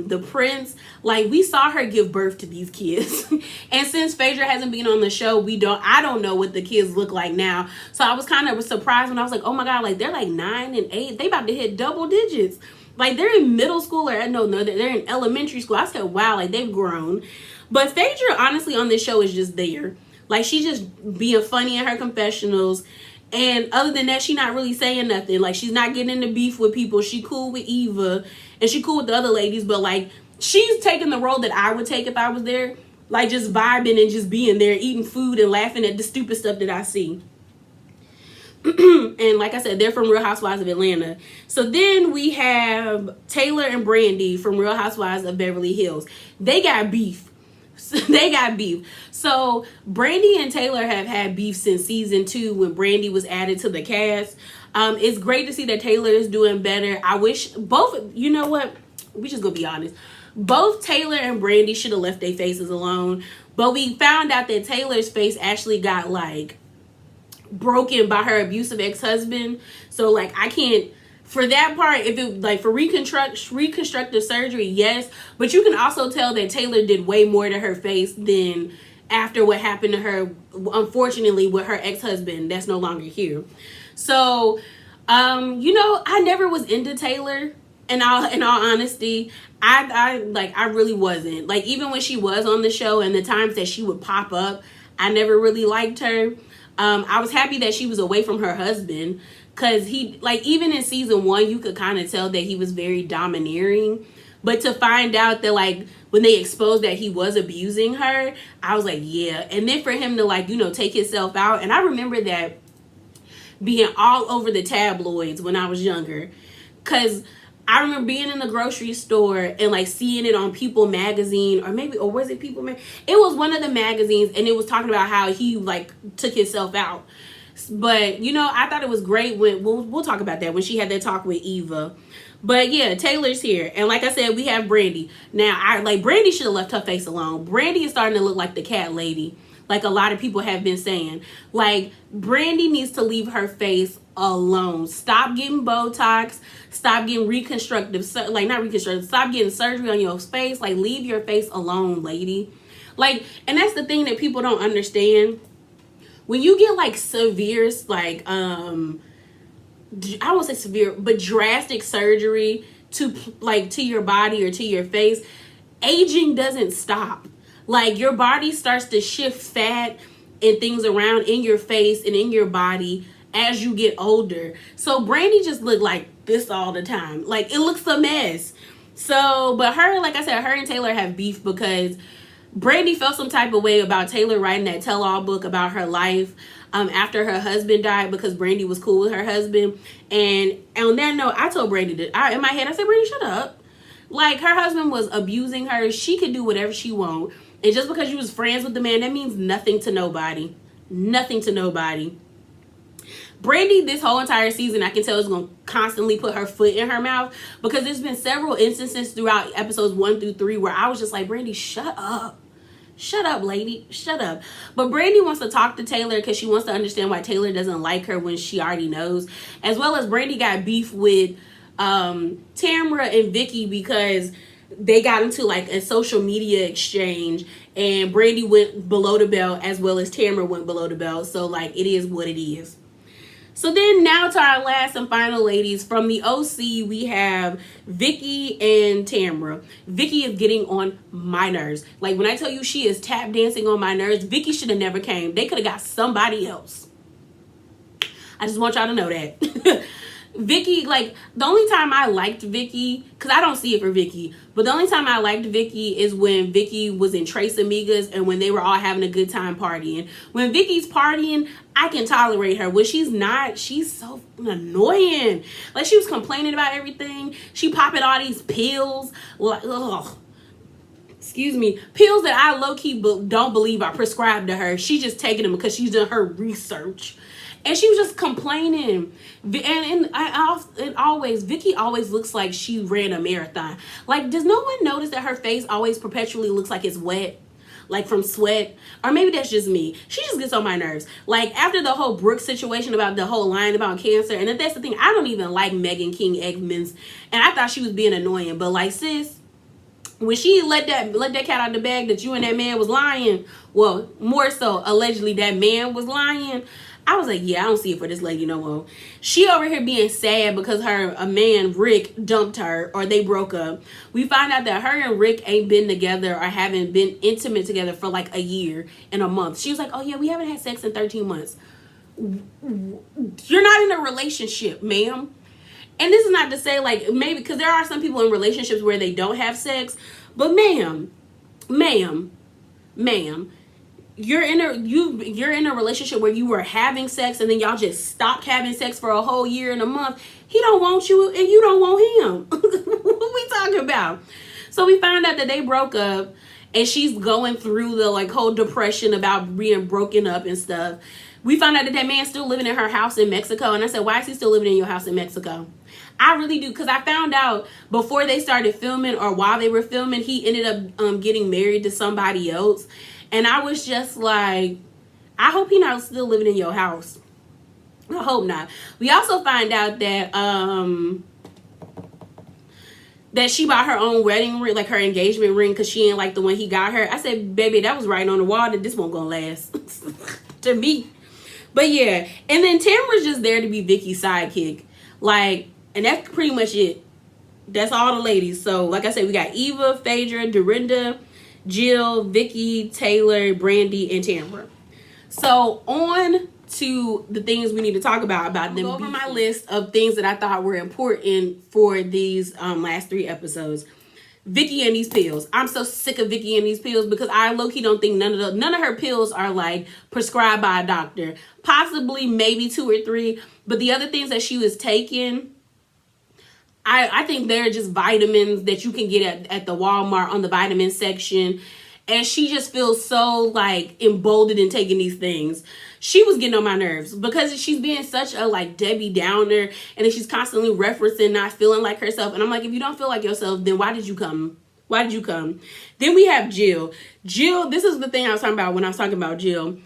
the Prince. Like, we saw her give birth to these kids. And since Phaedra hasn't been on the show, I don't know what the kids look like now. So I was kind of surprised when I was like, oh my God, like, they're like 9 and 8. They about to hit double digits. Like, they're in middle school, or no, they're in elementary school. I said, wow, like, they've grown. But Phaedra, honestly, on this show is just there. Like, she's just being funny in her confessionals. And other than that, she's not really saying nothing. Like, she's not getting into beef with people. She cool with Eva, and she cool with the other ladies. But, like, she's taking the role that I would take if I was there. Like, just vibing and just being there, eating food and laughing at the stupid stuff that I see. And like I said, they're from Real Housewives of Atlanta. So then we have Taylor and Brandy from Real Housewives of Beverly Hills. They got beef. So Brandy and Taylor have had beef since season 2 when Brandy was added to the cast. It's great to see that Taylor is doing better. I wish both, you know what? We just gonna be honest. Both Taylor and Brandy should have left their faces alone. But we found out that Taylor's face actually got like broken by her abusive ex-husband. So like, I can't, for that part, if it like for reconstructive surgery, yes, but you can also tell that Taylor did way more to her face than after what happened to her, unfortunately, with her ex-husband that's no longer here. So I never was into Taylor. In all honesty, I really wasn't. Like, even when she was on the show and the times that she would pop up, I never really liked her. I was happy that she was away from her husband, because he, like, even in season 1, you could kind of tell that he was very domineering. But to find out that, like, when they exposed that he was abusing her, I was like, yeah. And then for him to, like, take himself out. And I remember that being all over the tabloids when I was younger, because I remember being in the grocery store and like seeing it on People magazine, or was it People magazine? It was one of the magazines, and it was talking about how he like took himself out. But, you know, I thought it was great when, we'll talk about that, when she had that talk with Eva. But yeah, Taylor's here. And like I said, we have Brandy. Now, Brandy should have left her face alone. Brandy is starting to look like the cat lady, like a lot of people have been saying. Like, Brandy needs to leave her face alone. Stop getting Botox. Stop getting stop getting surgery on your face. Like, leave your face alone, lady. Like, and that's the thing that people don't understand. When you get like severe, like, I won't say severe, but drastic surgery to your body or to your face, aging doesn't stop. Like, your body starts to shift fat and things around in your face and in your body as you get older. So Brandy just looked like this all the time. Like, it looks a mess. So, but her, like I said, her and Taylor have beef because Brandy felt some type of way about Taylor writing that tell-all book about her life after her husband died, because Brandy was cool with her husband. And on that note, I told Brandy that in my head, I said, Brandy, shut up. Like, her husband was abusing her. She could do whatever she want. And just because you was friends with the man, that means nothing to nobody. Nothing to nobody. Brandy, this whole entire season, I can tell, is going to constantly put her foot in her mouth, because there's been several instances throughout episodes 1 through 3 where I was just like, Brandy, shut up. Shut up, lady. Shut up. But Brandy wants to talk to Taylor because she wants to understand why Taylor doesn't like her when she already knows. As well as Brandy got beef with Tamra and Vicky because they got into like a social media exchange, and Brandy went below the belt as well as Tamra went below the belt. So, like, it is what it is. So then now to our last and final ladies. From the OC, we have Vicky and Tamra. Vicky is getting on my nerves. Like, when I tell you she is tap dancing on my nerves, Vicky should have never came. They could have got somebody else. I just want y'all to know that. Vicky, like, the only time I liked Vicky, because I don't see it for Vicky, but the only time I liked Vicky is when Vicky was in Tres Amigas and when they were all having a good time partying. When Vicky's partying, I can tolerate her. When she's not, she's so annoying. Like, she was complaining about everything. She popping all these pills. Like, ugh. Excuse me. Pills that I low-key don't believe are prescribed to her. She's just taking them because she's done her research. And she was just complaining. And Vicky always looks like she ran a marathon. Like, does no one notice that her face always perpetually looks like it's wet? Like, from sweat? Or maybe that's just me. She just gets on my nerves. Like, after the whole Brooke situation about the whole line about cancer, and that's the thing, I don't even like Megan King Edmonds. And I thought she was being annoying. But, like, sis, when she let that cat out the bag that you and that man was lying, well, more so, allegedly that man was lying, I was like, yeah, I don't see it for this lady no more. She over here being sad because a man, Rick, dumped her, or they broke up. We find out that her and Rick ain't been together or haven't been intimate together for like a year and a month. She was like, oh yeah, we haven't had sex in 13 months. You're not in a relationship, ma'am. And this is not to say, like, maybe, because there are some people in relationships where they don't have sex, but ma'am, you're in a relationship where you were having sex and then y'all just stopped having sex for a whole year and a month. He don't want you and you don't want him. What we talking about? So we found out that they broke up, and she's going through the like whole depression about being broken up and stuff. We found out that man's still living in her house in Mexico. And I said, why is he still living in your house in Mexico? I really do, because I found out before they started filming, or while they were filming, he ended up getting married to somebody else. And I was just like, I hope he's not still living in your house. I hope not. We also find out that that she bought her own wedding ring, like her engagement ring, because she ain't like the one he got her. I said, baby, that was writing on the wall that this won't gonna last. To me. But yeah. And then Tamra's just there to be Vicky's sidekick. Like, and that's pretty much it. That's all the ladies. So, like I said, we got Eva, Phaedra, Dorinda, Jill, Vicky, Taylor, Brandy, and Tamra. So on to the things we need to talk about them. Go over my list of things that I thought were important for these last 3 episodes. Vicky and these pills. I'm so sick of Vicky and these pills, because I low-key don't think none of her pills are like prescribed by a doctor. Possibly maybe 2 or 3, but the other things that she was taking, I think they're just vitamins that you can get at the Walmart on the vitamin section. And she just feels so like emboldened in taking these things. She was getting on my nerves because she's being such a like Debbie Downer, and then she's constantly referencing not feeling like herself. And I'm like, if you don't feel like yourself, then why did you come? Why did you come? Then we have Jill. Jill, this is the thing I was talking about when I was talking about Jill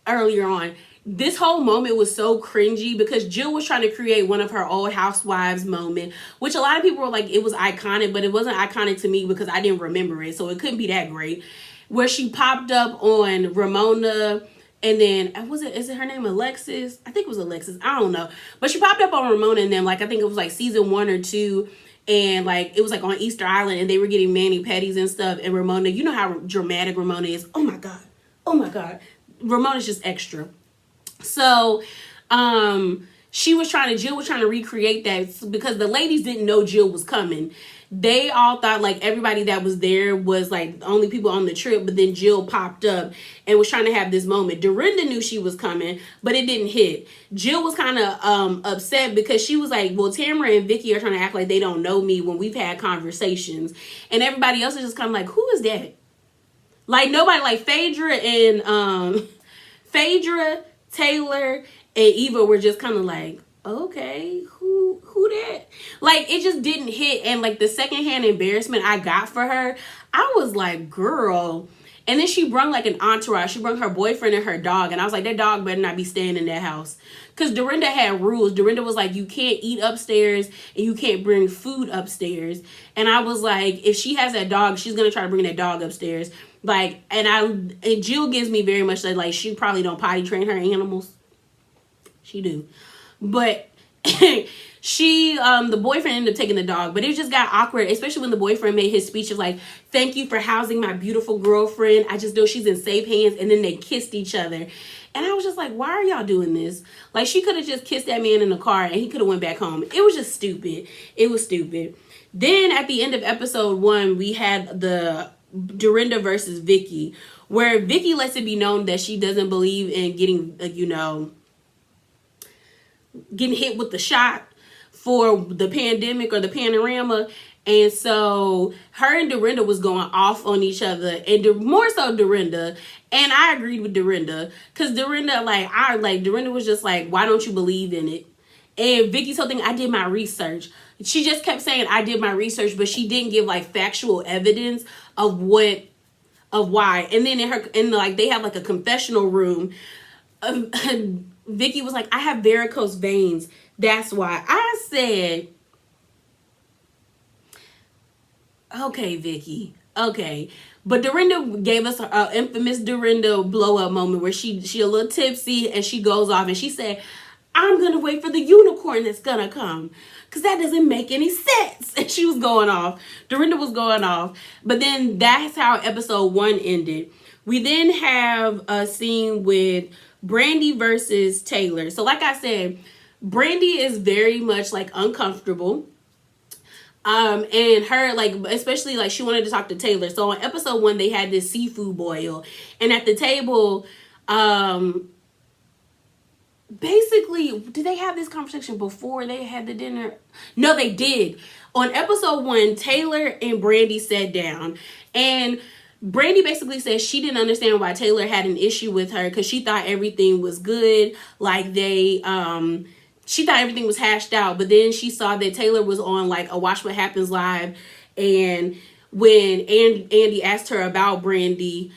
earlier on. This whole moment was so cringy because Jill was trying to create one of her old Housewives moment, which a lot of people were like, it was iconic, but it wasn't iconic to me because I didn't remember it. So it couldn't be that great. Where she popped up on Ramona, and then is it her name Alexis? I think it was Alexis. I don't know. But she popped up on Ramona and then like I think it was like season 1 or 2. And like it was like on Easter Island and they were getting mani-pedis and stuff. And Ramona, you know how dramatic Ramona is. Oh my God. Oh my God. Ramona's just extra. So Jill was trying to recreate that because the ladies didn't know Jill was coming. They all thought like everybody that was there was like the only people on the trip, but then Jill popped up and was trying to have this moment. Dorinda knew she was coming, but it didn't hit. Jill was kind of upset because she was like, well, Tamara and Vicky are trying to act like they don't know me when we've had conversations. And everybody else is just kind of like, who is that? Like nobody, like Phaedra, Taylor, and Eva were just kind of like, okay, who that? Like, it just didn't hit. And like the secondhand embarrassment I got for her, I was like, girl. And then she brung like an entourage. She brung her boyfriend and her dog. And I was like, that dog better not be staying in that house. Because Dorinda had rules. Dorinda was like, you can't eat upstairs and you can't bring food upstairs. And I was like, if she has that dog, she's going to try to bring that dog upstairs. Like, and Jill gives me very much that, like, she probably don't potty train her animals. She do. But the boyfriend ended up taking the dog, but it just got awkward, especially when the boyfriend made his speech of like, thank you for housing my beautiful girlfriend. I just know she's in safe hands. And then they kissed each other. And I was just like, why are y'all doing this? Like, she could have just kissed that man in the car and he could have went back home. It was just stupid. It was stupid. Then at the end of episode 1, we had the Dorinda versus Vicky, where Vicky lets it be known that she doesn't believe in getting, getting hit with the shot for the pandemic or the panorama. And so her and Dorinda was going off on each other, and more so Dorinda. And I agreed with Dorinda because Dorinda was just like, why don't you believe in it? And Vicky's whole thing, I did my research. She just kept saying, I did my research, but she didn't give like factual evidence of why. And then they have like a confessional room. Vicky was like, I have varicose veins. That's why. I said, okay, Vicky. Okay. But Dorinda gave us an infamous Dorinda blow up moment where she a little tipsy and she goes off and she said, I'm going to wait for the unicorn that's going to come. Because that doesn't make any sense. And she was going off. Dorinda was going off. But then that's how episode 1 ended. We then have a scene with Brandy versus Taylor. So like I said, Brandy is very much like uncomfortable. And her, like, especially like she wanted to talk to Taylor. So on episode 1, they had this seafood boil. And at the table, basically, did they have this conversation before they had the dinner? No, they did. On episode 1, Taylor and Brandy sat down, and Brandy basically said she didn't understand why Taylor had an issue with her because she thought everything was good. Like she thought everything was hashed out, but then she saw that Taylor was on like a Watch What Happens Live, and when Andy asked her about Brandy,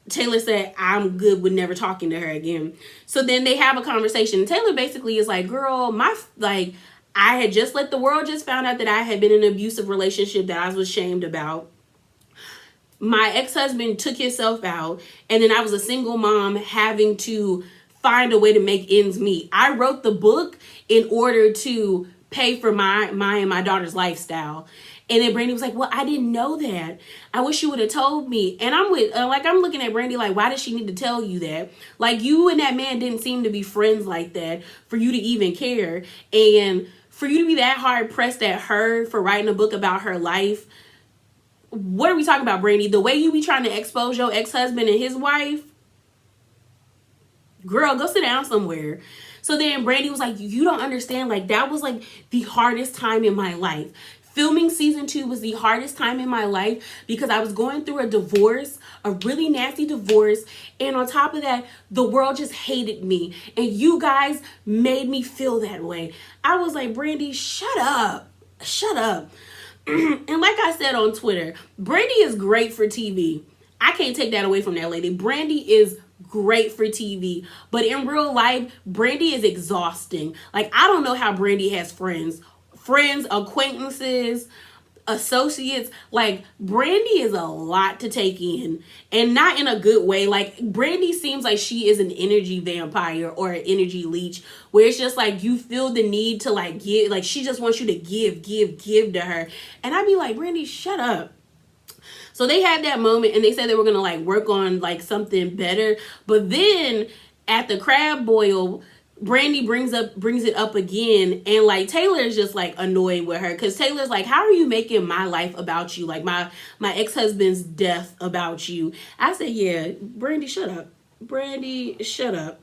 Taylor said, I'm good with never talking to her again. So then they have a conversation. Taylor basically is like, girl, I had just the world just found out that I had been in an abusive relationship that I was ashamed about. My ex-husband took himself out, and then I was a single mom having to find a way to make ends meet. I wrote the book in order to pay for my and my daughter's lifestyle. And then Brandy was like, well, I didn't know that. I wish you would have told me. And I'm looking at Brandy like, why does she need to tell you that? Like, you and that man didn't seem to be friends like that for you to even care. And for you to be that hard pressed at her for writing a book about her life. What are we talking about, Brandy? The way you be trying to expose your ex-husband and his wife? Girl, go sit down somewhere. So then Brandy was like, you don't understand. Like, that was like the hardest time in my life. Filming season 2 was the hardest time in my life because I was going through a divorce, a really nasty divorce. And on top of that, the world just hated me. And you guys made me feel that way. I was like, Brandy, shut up. Shut up. And like I said on Twitter, Brandy is great for TV. I can't take that away from that lady. Brandy is great for TV. But in real life, Brandy is exhausting. Like, I don't know how Brandy has friends, acquaintances, associates. Like, Brandy is a lot to take in, and not in a good way. Like, Brandy seems like she is an energy vampire or an energy leech, where it's just like you feel the need to like give, like she just wants you to give to her. And I'd be like, Brandy, shut up. So they had that moment and they said they were gonna like work on like something better. But then at the crab boil, Brandy brings it up again, and like Taylor is just like annoyed with her because Taylor's like, how are you making my life about you, like my ex-husband's death about you? I said, yeah, Brandy, shut up. Brandy, shut up.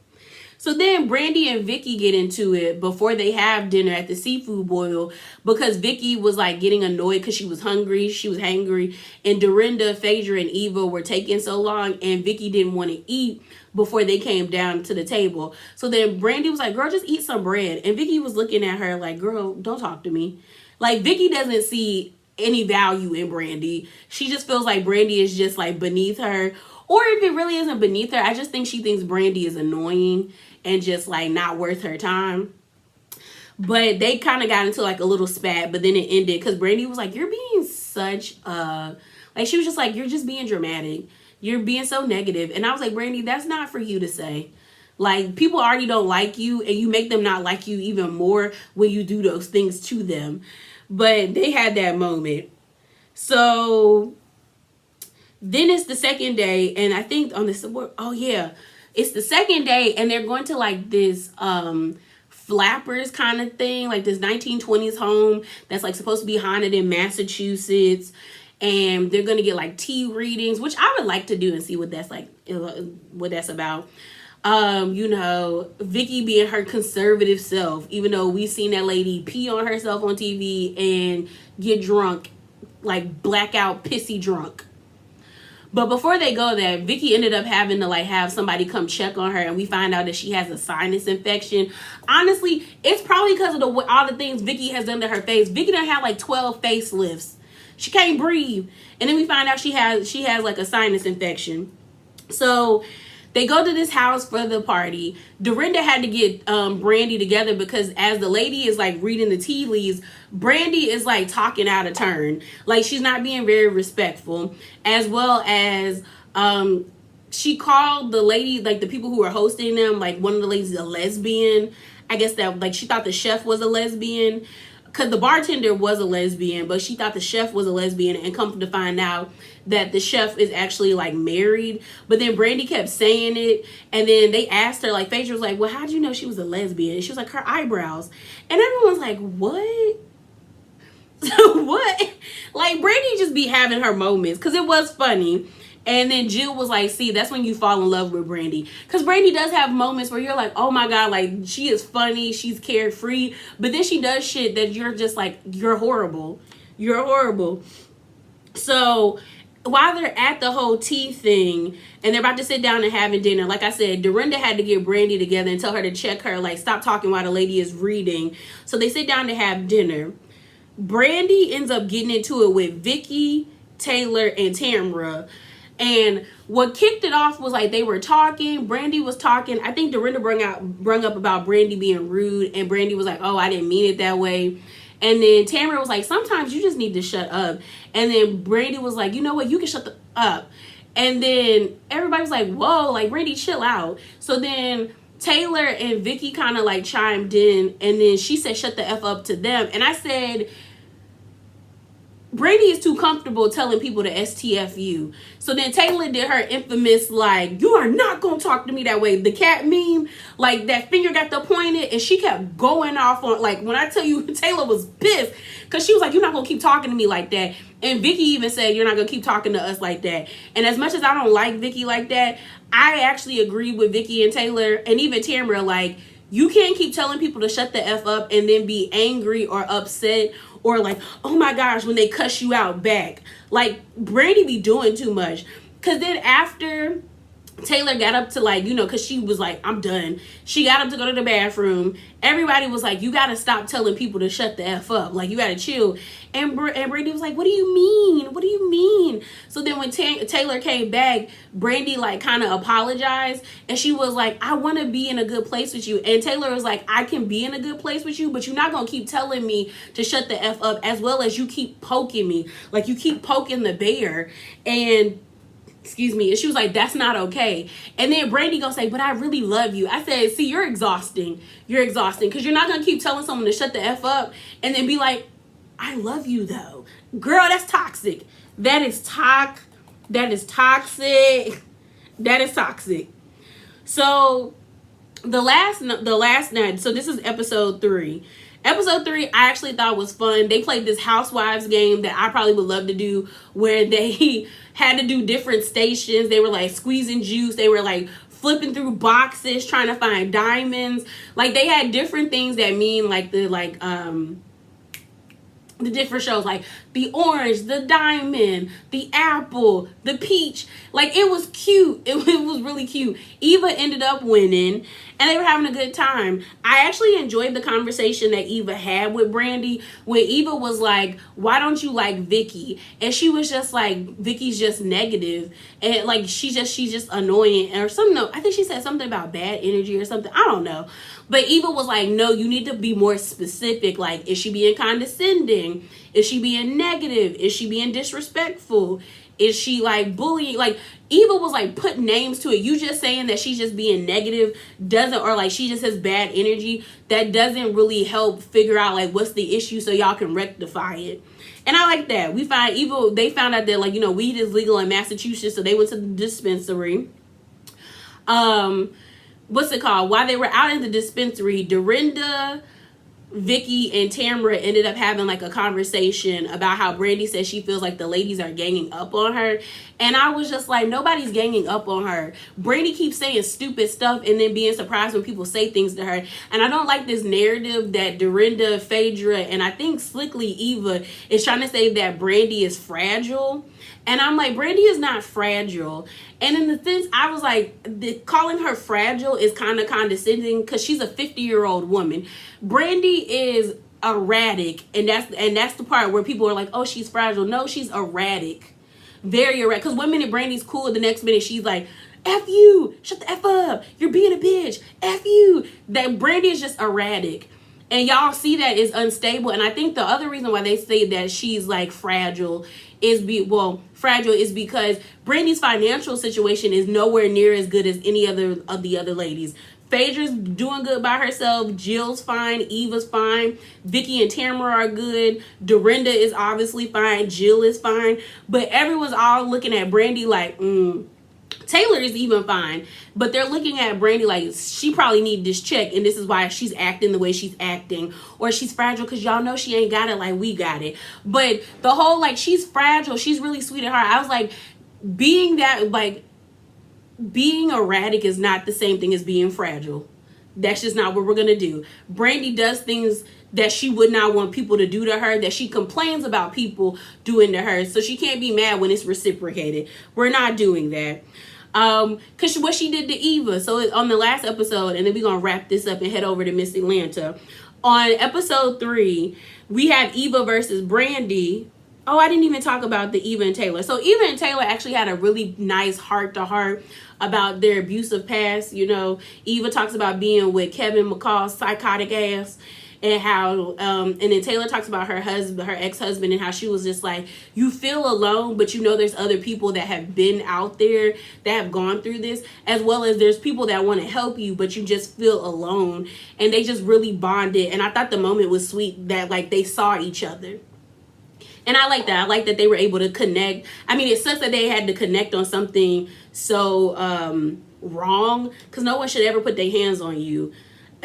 So then Brandy and Vicky get into it before they have dinner at the seafood boil, because Vicky was like getting annoyed because she was hungry, she was hangry, and Dorinda, Phaedra, and Eva were taking so long, and Vicky didn't want to eat before they came down to the table. So then Brandy was like, girl, just eat some bread. And Vicky was looking at her like, girl, don't talk to me. Like, Vicky doesn't see any value in Brandy. She just feels like Brandy is just like beneath her. Or if it really isn't beneath her, I just think she thinks Brandy is annoying and just like not worth her time. But they kind of got into like a little spat, but then it ended because Brandy was like, you're being such a, like, she was just like, you're just being dramatic. You're being so negative. And I was like, Brandy, that's not for you to say. Like, people already don't like you, and you make them not like you even more when you do those things to them. But they had that moment. So then it's the second day, and I think on this, oh yeah, it's the second day, and they're going to like this flappers kind of thing, like this 1920s home that's like supposed to be haunted in Massachusetts. And they're going to get like tea readings, which I would like to do and see what that's like, what that's about. You know, Vicky being her conservative self, even though we've seen that lady pee on herself on TV and get drunk, like blackout, pissy drunk. But before they go there, Vicky ended up having to like have somebody come check on her, and we find out that she has a sinus infection. Honestly, it's probably because of all the things Vicky has done to her face. Vicky done had like 12 facelifts. She can't breathe. And then we find out she has like a sinus infection. So they go to this house for the party. Dorinda had to get Brandy together because as the lady is like reading the tea leaves, Brandy is like talking out of turn. Like, she's not being very respectful. As well as she called the lady, like the people who were hosting them, like one of the ladies a lesbian. I guess that like she thought the chef was a lesbian. Because the bartender was a lesbian, but she thought the chef was a lesbian, and come to find out that the chef is actually like married. But then Brandy kept saying it, and then they asked her, like Phaedra was like, well, how'd you know she was a lesbian? And she was like, her eyebrows. And everyone's like, what? What? Like, Brandy just be having her moments, because it was funny. And then Jill was like, see, that's when you fall in love with Brandy. Because Brandy does have moments where you're like, oh my God, like, she is funny, she's carefree. But then she does shit that you're just like, you're horrible. You're horrible. So while they're at the whole tea thing, and they're about to sit down and having dinner, like I said, Dorinda had to get Brandy together and tell her to check her, like, stop talking while the lady is reading. So they sit down to have dinner. Brandy ends up getting into it with Vicky, Taylor, and Tamra. And what kicked it off was like they were talking. Brandy was talking. I think Dorinda brung up about Brandy being rude, and Brandy was like, oh, I didn't mean it that way. And then Tamara was like, sometimes you just need to shut up. And then Brandy was like, you know what, you can shut up. And then everybody was like, whoa, like, Brandy, chill out. So then Taylor and Vicky kind of like chimed in, and then she said, shut the F up to them. And I said, Brandy is too comfortable telling people to STF you. So then Taylor did her infamous, like, you are not going to talk to me that way. The cat meme, like, that finger got the pointed, and she kept going off on, like, when I tell you, Taylor was pissed. Because she was like, you're not going to keep talking to me like that. And Vicky even said, you're not going to keep talking to us like that. And as much as I don't like Vicky like that, I actually agree with Vicky and Taylor, and even Tamara, like, you can't keep telling people to shut the F up and then be angry or upset or like, oh my gosh, when they cuss you out back. Like, Brandy be doing too much. Because then after Taylor got up to, like, you know, because she was like, I'm done. She got up to go to the bathroom. Everybody was like, you got to stop telling people to shut the F up. Like, you got to chill. And Brandy was like, what do you mean? What do you mean? So then when Taylor came back, Brandy, like, kind of apologized. And she was like, I want to be in a good place with you. And Taylor was like, I can be in a good place with you, but you're not going to keep telling me to shut the F up, as well as you keep poking me. Like, you keep poking the bear. And excuse me. And she was like, that's not okay. And then Brandy gonna say, but I really love you. I said, see, you're exhausting. You're exhausting. Because you're not going to keep telling someone to shut the F up and then be like, I love you though. Girl, that's toxic. That is toxic. That is toxic. So the last night, so this is episode 3. Episode 3, I actually thought was fun. They played this Housewives game that I probably would love to do, where they had to do different stations. They were like squeezing juice. They were like flipping through boxes, trying to find diamonds. Like, they had different things that mean like the different shows, like the orange, the diamond, the apple, the peach. Like, it was cute. It was really cute. Eva ended up winning, and they were having a good time. I actually enjoyed the conversation that Eva had with Brandy, when Eva was like, why don't you like Vicky? And she was just like, Vicky's just negative, and like she's just annoying or something. I think she said something about bad energy or something. I don't know. But Eva was like, no, you need to be more specific. Like, is she being condescending? Is she being negative? Is she being disrespectful? Is she like bullying? Like, Eva was like, put names to it. You just saying that she's just being negative doesn't, or like she just has bad energy, that doesn't really help figure out like what's the issue so y'all can rectify it. And I like that. They found out that, like, you know, weed is legal in Massachusetts, so they went to the dispensary. What's it called? While they were out in the dispensary, Dorinda, Vicky, and Tamara ended up having like a conversation about how Brandy says she feels like the ladies are ganging up on her. And I was just like, nobody's ganging up on her. Brandy keeps saying stupid stuff and then being surprised when people say things to her. And I don't like this narrative that Dorinda, Phaedra, and I think slickly Eva is trying to say that Brandy is fragile. And I'm like, Brandy is not fragile. And in the sense, I was like, calling her fragile is kind of condescending because she's a 50-year-old woman. Brandy is erratic, and that's the part where people are like, oh, she's fragile. No, she's erratic. Very erratic. Because 1 minute Brandy's cool, the next minute she's like, F you, shut the F up, you're being a bitch, F you. That Brandy is just erratic. And y'all see that is unstable. And I think the other reason why they say that she's like fragile is because Brandy's financial situation is nowhere near as good as any other of the other ladies. Phaedra's doing good by herself. Jill's fine. Eva's fine. Vicky and Tamara are good. Dorinda is obviously fine. Jill is fine. But everyone's all looking at Brandy like, Taylor is even fine, but they're looking at Brandy like she probably needs this check, and this is why she's acting the way she's acting, or she's fragile because y'all know she ain't got it like we got it. But the whole like she's fragile, she's really sweet at heart. I was like, being erratic is not the same thing as being fragile. That's just not what we're gonna do. Brandy does things that she would not want people to do to her, that she complains about people doing to her, so she can't be mad when it's reciprocated. We're not doing that. Because what she did to Eva. So on the last episode, and then we're going to wrap this up and head over to Miss Atlanta. On episode 3, we have Eva versus Brandy. Oh, I didn't even talk about the Eva and Taylor. So Eva and Taylor actually had a really nice heart-to-heart about their abusive past. You know, Eva talks about being with Kevin McCall's psychotic ass. And how, and then Taylor talks about her ex-husband, and how she was just like, you feel alone, but you know there's other people that have been out there that have gone through this, as well as there's people that want to help you, but you just feel alone. And they just really bonded. And I thought the moment was sweet that like they saw each other. And I like that. I like that they were able to connect. I mean, it sucks that they had to connect on something so wrong, because no one should ever put their hands on you.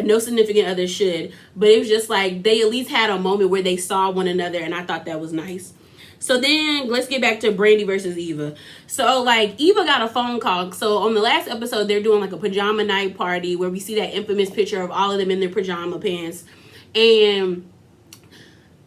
No significant other should. But it was just like they at least had a moment where they saw one another, and I thought that was nice. So then let's get back to Brandy versus Eva. So like Eva got a phone call. So on the last episode, they're doing like a pajama night party where we see that infamous picture of all of them in their pajama pants. And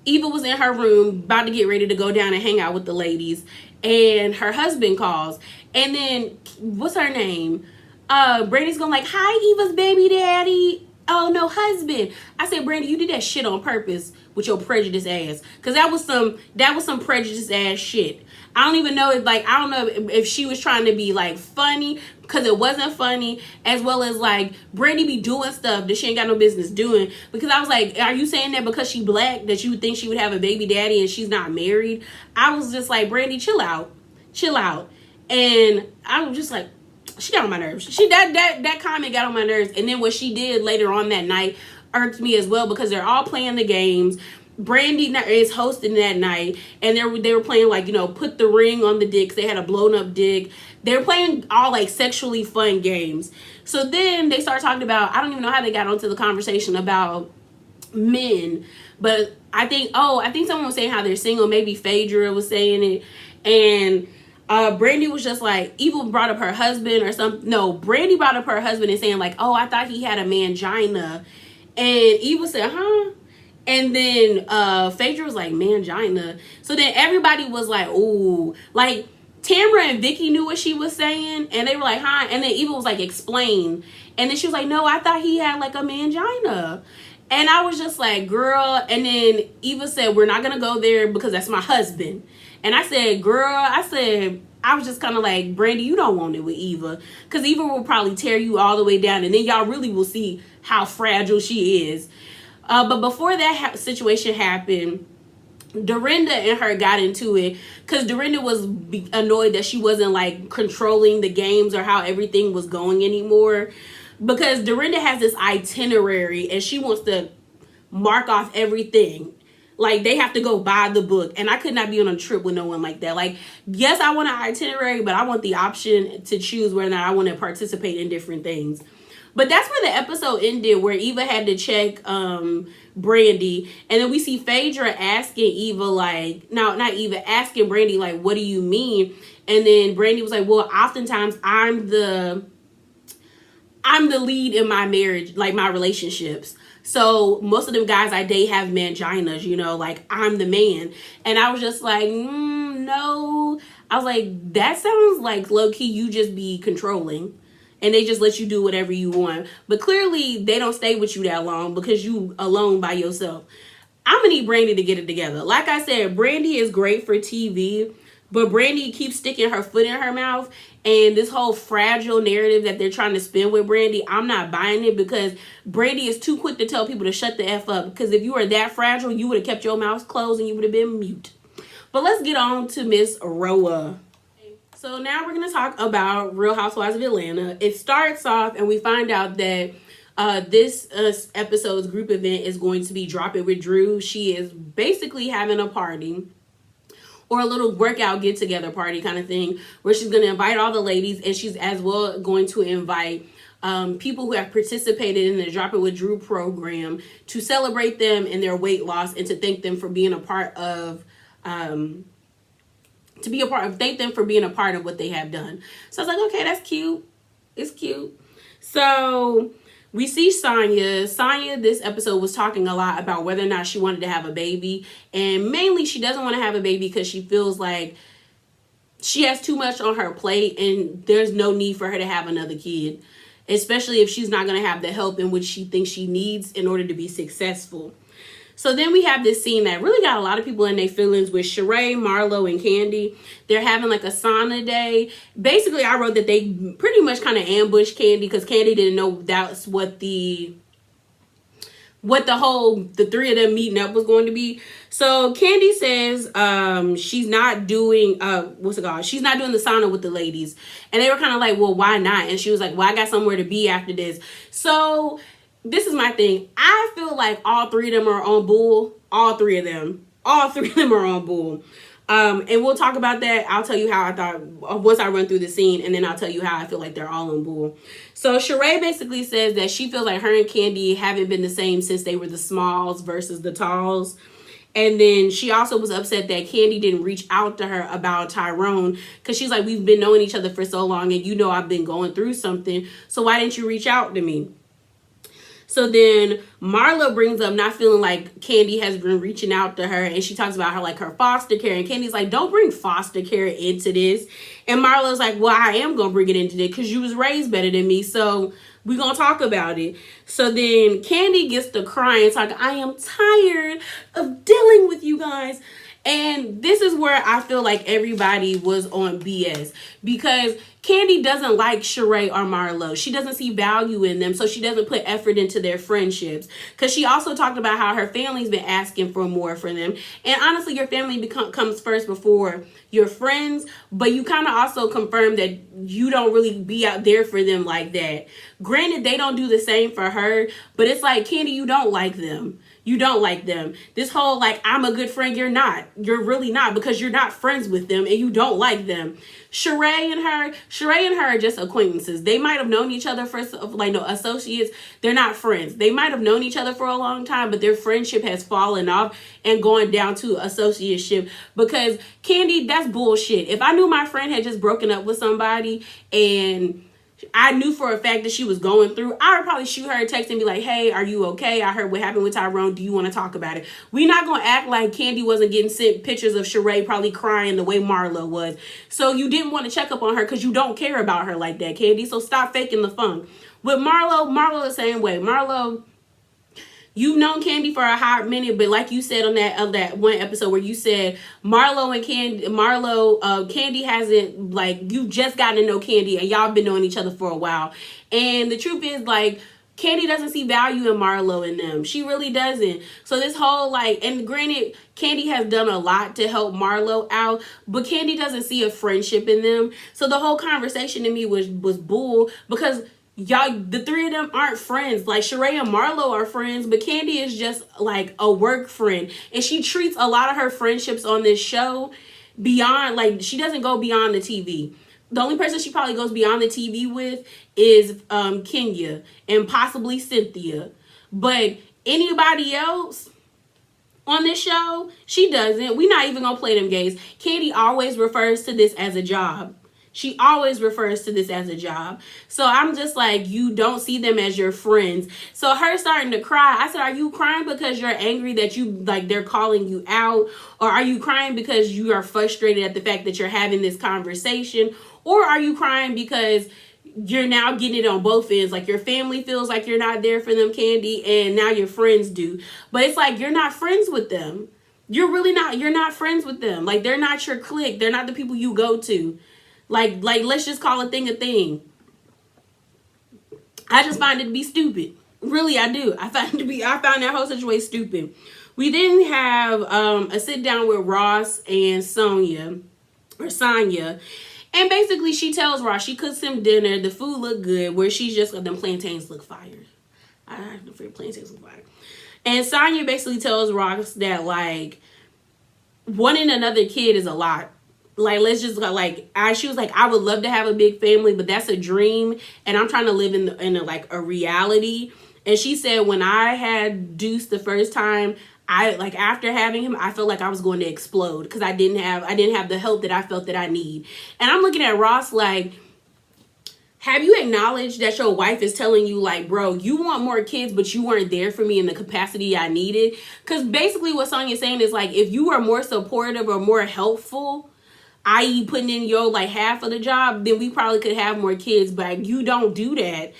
Eva was in her room about to get ready to go down and hang out with the ladies, and her husband calls, and then what's her name? Brandy's going like, "Hi, Eva's baby daddy." "Oh no, husband." I said, "Brandy, you did that shit on purpose with your prejudice ass, because that was some prejudice ass shit." I don't even know if, like, I don't know if she was trying to be like funny, because it wasn't funny, as well as like Brandy be doing stuff that she ain't got no business doing. Because I was like, are you saying that because she black that you would think she would have a baby daddy and she's not married? I was just like, Brandy, chill out. And I was just like, she got on my nerves. That comment got on my nerves. And then what she did later on that night irked me as well, because they're all playing the games. Brandy is hosting that night, and they were playing, like, you know, put the ring on the dick. They had a blown up dick. They were playing all like sexually fun games. So then they start talking about, I don't even know how they got onto the conversation about men, but I think someone was saying how they're single. Maybe Phaedra was saying it, and Brandy was just like, Eva brought up her husband or something. No, Brandy brought up her husband and saying like, "Oh, I thought he had a mangina," and Eva said, "Huh?" And then Phaedra was like, "Mangina." So then everybody was like, "Ooh," like Tamra and Vicky knew what she was saying, and they were like, "Huh?" And then Eva was like, "Explain." And then she was like, "No, I thought he had like a mangina." And I was just like, girl. And then Eva said, "We're not gonna go there because that's my husband." And I said, girl, I was just kind of like, Brandy, you don't want it with Eva, because Eva will probably tear you all the way down, and then y'all really will see how fragile she is. But before that situation happened, Dorinda and her got into it, because Dorinda was annoyed that she wasn't like controlling the games or how everything was going anymore, because Dorinda has this itinerary and she wants to mark off everything. Like, they have to go by the book, and I could not be on a trip with no one like that. Like, yes, I want an itinerary, but I want the option to choose whether or not I want to participate in different things. But that's where the episode ended, where Eva had to check Brandy. And then we see Phaedra asking Eva, like, no, not Eva, asking Brandy, like, "What do you mean?" And then Brandy was like, "Well, oftentimes I'm the lead in my marriage, like my relationships. So most of them guys I date have manginas, you know, like I'm the man." And I was just like, no. I was like, that sounds like low-key you just be controlling, and they just let you do whatever you want. But clearly they don't stay with you that long, because you alone by yourself. I'm gonna need Brandy to get it together. Like I said, Brandy is great for TV, but Brandy keeps sticking her foot in her mouth. And this whole fragile narrative that they're trying to spin with Brandy, I'm not buying it, because Brandy is too quick to tell people to shut the F up. Because if you were that fragile, you would have kept your mouth closed and you would have been mute. But let's get on to Miss RHOA. So now we're going to talk about Real Housewives of Atlanta. It starts off and we find out that this episode's group event is going to be Drop It with Drew. She is basically having a party, or a little workout get-together party kind of thing, where she's going to invite all the ladies, and she's as well going to invite people who have participated in the Drop It with Drew program to celebrate them and their weight loss, and to thank them for being a part of thank them for being a part of what they have done. So I was like, okay, that's cute. It's cute. So we see Sonya. Sonya, this episode, was talking a lot about whether or not she wanted to have a baby. And mainly she doesn't want to have a baby because she feels like she has too much on her plate and there's no need for her to have another kid, especially if she's not going to have the help in which she thinks she needs in order to be successful. So then we have this scene that really got a lot of people in their feelings with Sheree, Marlo, and Candy. They're having like a sauna day. Basically, I wrote that they pretty much kind of ambushed Candy, because Candy didn't know that's what the three of them meeting up was going to be. So Candy says she's not doing she's not doing the sauna with the ladies. And they were kind of like, well, why not? And she was like, well, I got somewhere to be after this. So this is my thing. I feel like all three of them are on bull. All three of them are on bull. And we'll talk about that. I'll tell you how I thought once I run through the scene, and then I'll tell you how I feel like they're all on bull. So Sheree basically says that she feels like her and Candy haven't been the same since they were the smalls versus the talls. And then she also was upset that Candy didn't reach out to her about Tyrone, because she's like, we've been knowing each other for so long, and you know I've been going through something, so why didn't you reach out to me? So then Marlo brings up not feeling like Kandi has been reaching out to her, and she talks about her foster care, and Candy's like, don't bring foster care into this. And Marlo's like, well, I am gonna bring it into this because you was raised better than me, so we're gonna talk about it. So then Kandi gets to crying, talking, I am tired of dealing with you guys. And this is where I feel like everybody was on BS, because Kandi doesn't like Sheree or Marlo. She doesn't see value in them, so she doesn't put effort into their friendships. Because she also talked about how her family's been asking for more for them. And honestly, your family comes first before your friends, but you kind of also confirm that you don't really be out there for them like that. Granted, they don't do the same for her, but it's like, Kandi, you don't like them. You don't like them. This whole I'm a good friend, you're not. You're really not, because you're not friends with them and you don't like them. Sheree and her are just acquaintances. They might have known each other for associates. They're not friends. They might have known each other for a long time, but their friendship has fallen off and gone down to associateship, because Kandi, that's bullshit. If I knew my friend had just broken up with somebody and I knew for a fact that she was going through, I would probably shoot her a text and be like, hey, are you okay? I heard what happened with Tyrone. Do you want to talk about it? We're not going to act like Kandi wasn't getting sent pictures of Sheree probably crying the way Marlo was. So you didn't want to check up on her because you don't care about her like that, Kandi. So stop faking the funk. With Marlo the same way. Marlo, you've known Kandi for a hot minute, but like you said on that one episode where you said Kandi hasn't, you've just gotten to know Kandi and y'all been knowing each other for a while. And the truth is, Kandi doesn't see value in Marlo and them. She really doesn't. So this whole, and granted, Kandi has done a lot to help Marlo out, but Kandi doesn't see a friendship in them. So the whole conversation to me was bull, because y'all, the three of them aren't friends. Sheree and Marlo are friends, but Kandi is just a work friend. And she treats a lot of her friendships on this show beyond, she doesn't go beyond the TV. The only person she probably goes beyond the TV with is Kenya and possibly Cynthia. But anybody else on this show, she doesn't. We're not even gonna play them games. Kandi always refers to this as a job. She always refers to this as a job. So I'm just you don't see them as your friends. So her starting to cry, I said, are you crying because you're angry that they're calling you out? Or are you crying because you are frustrated at the fact that you're having this conversation? Or are you crying because you're now getting it on both ends? Your family feels like you're not there for them, Kandi, and now your friends do. But it's you're not friends with them. You're really not. You're not friends with them. They're not your clique. They're not the people you go to. Let's just call a thing a thing. I just find it to be stupid. Really, I do. I found that whole situation stupid. We then have a sit down with Ross and Sonya. And basically she tells Ross, she cooks him dinner. The food looked good, where she's just, them plantains look fire. The plantains look fire. And Sonya basically tells Ross that wanting another kid is a lot. Let's just she was I would love to have a big family, but that's a dream, and I'm trying to live in a reality. And she said, when I had Deuce the first time, I after having him, I felt like I was going to explode because I didn't have the help that I felt that I need. And I'm looking at Ross have you acknowledged that your wife is telling you bro, you want more kids, but you weren't there for me in the capacity I needed? Because basically what Sonya's saying is if you were more supportive or more helpful, i.e. putting in your half of the job, then we probably could have more kids, but you don't do that.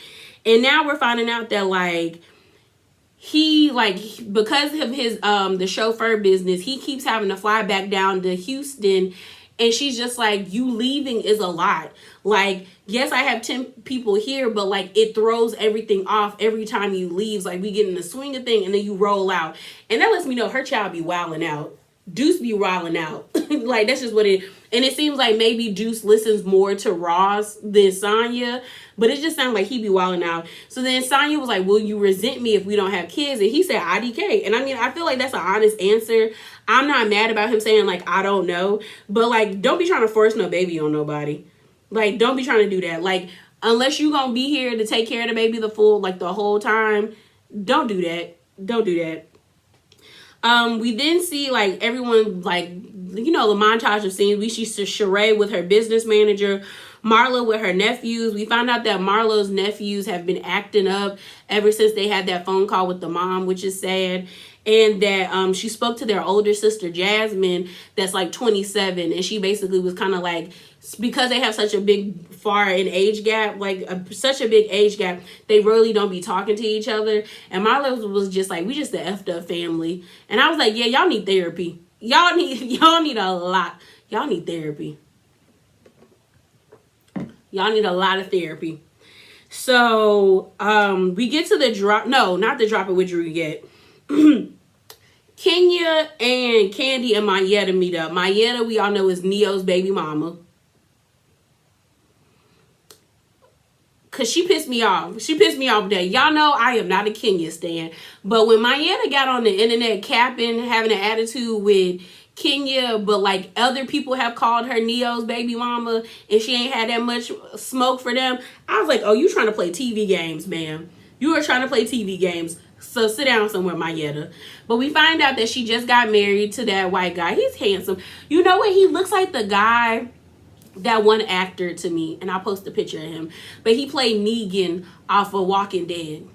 And now we're finding out that he because of his the chauffeur business, he keeps having to fly back down to Houston, and she's just you leaving is a lot. Yes, I have 10 people here, but it throws everything off every time you leave. We get in the swing of thing and then you roll out, and that lets me know her child be wilding out. Deuce be wilding out. That's just what it. And it seems maybe Deuce listens more to Ross than Sonya, but it just sounds like he be wilding out. So then Sonya was will you resent me if we don't have kids? And he said IDK. And I mean, I feel that's an honest answer. I'm not mad about him saying I don't know, but don't be trying to force no baby on nobody. Don't be trying to do that. Unless you gonna be here to take care of the baby the whole time, don't do that. Don't do that. We then see everyone the montage of scenes. We see Sheree with her business manager. Marlo with her nephews. We found out that Marlo's nephews have been acting up ever since they had that phone call with the mom, which is sad. And that she spoke to their older sister, Jasmine, that's like 27. And she basically was kind of like, because they have such a big far in age gap, like such a big age gap, they really don't be talking to each other. And Marlo was just like, we just the effed up family. And I was like, yeah, y'all need therapy. Y'all need a lot. Y'all need therapy. Y'all need a lot of therapy. So we get to the drop. No, not the drop it with Drew yet. Kenya and Candy and Mayetta meet up. Mayetta, we all know, is Neo's baby mama. Because she pissed me off. She pissed me off today. Y'all know I am not a Kenya stan. But when Mayetta got on the internet capping, having an attitude with Kenya, but like other people have called her Neo's baby mama and she ain't had that much smoke for them, I was like, oh, you trying to play TV games, ma'am. You are trying to play TV games. So sit down somewhere, Mayetta. But we find out that she just got married to that white guy. He's handsome. You know what? He looks like the guy, that one actor to me. And I'll post a picture of him. But he played Negan off of Walking Dead.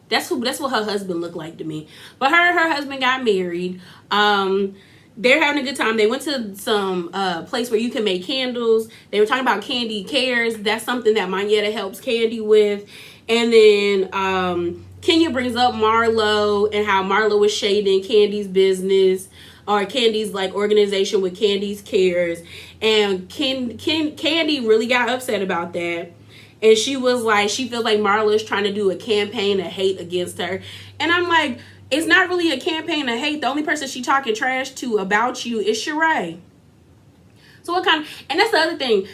That's what her husband looked like to me. But her and her husband got married. They're having a good time. They went to some place where you can make candles. They were talking about Candy Cares. That's something that Mayetta helps Candy with. And then Kenya brings up Marlo and how Marlo was shading Candy's business or Candy's like organization with Candy's Cares. And Candy really got upset about that. And she was like, she feels like Marlo is trying to do a campaign of hate against her. And I'm like, it's not really a campaign of hate. The only person she talking trash to about you is Sheree. So what kind of, and that's the other thing.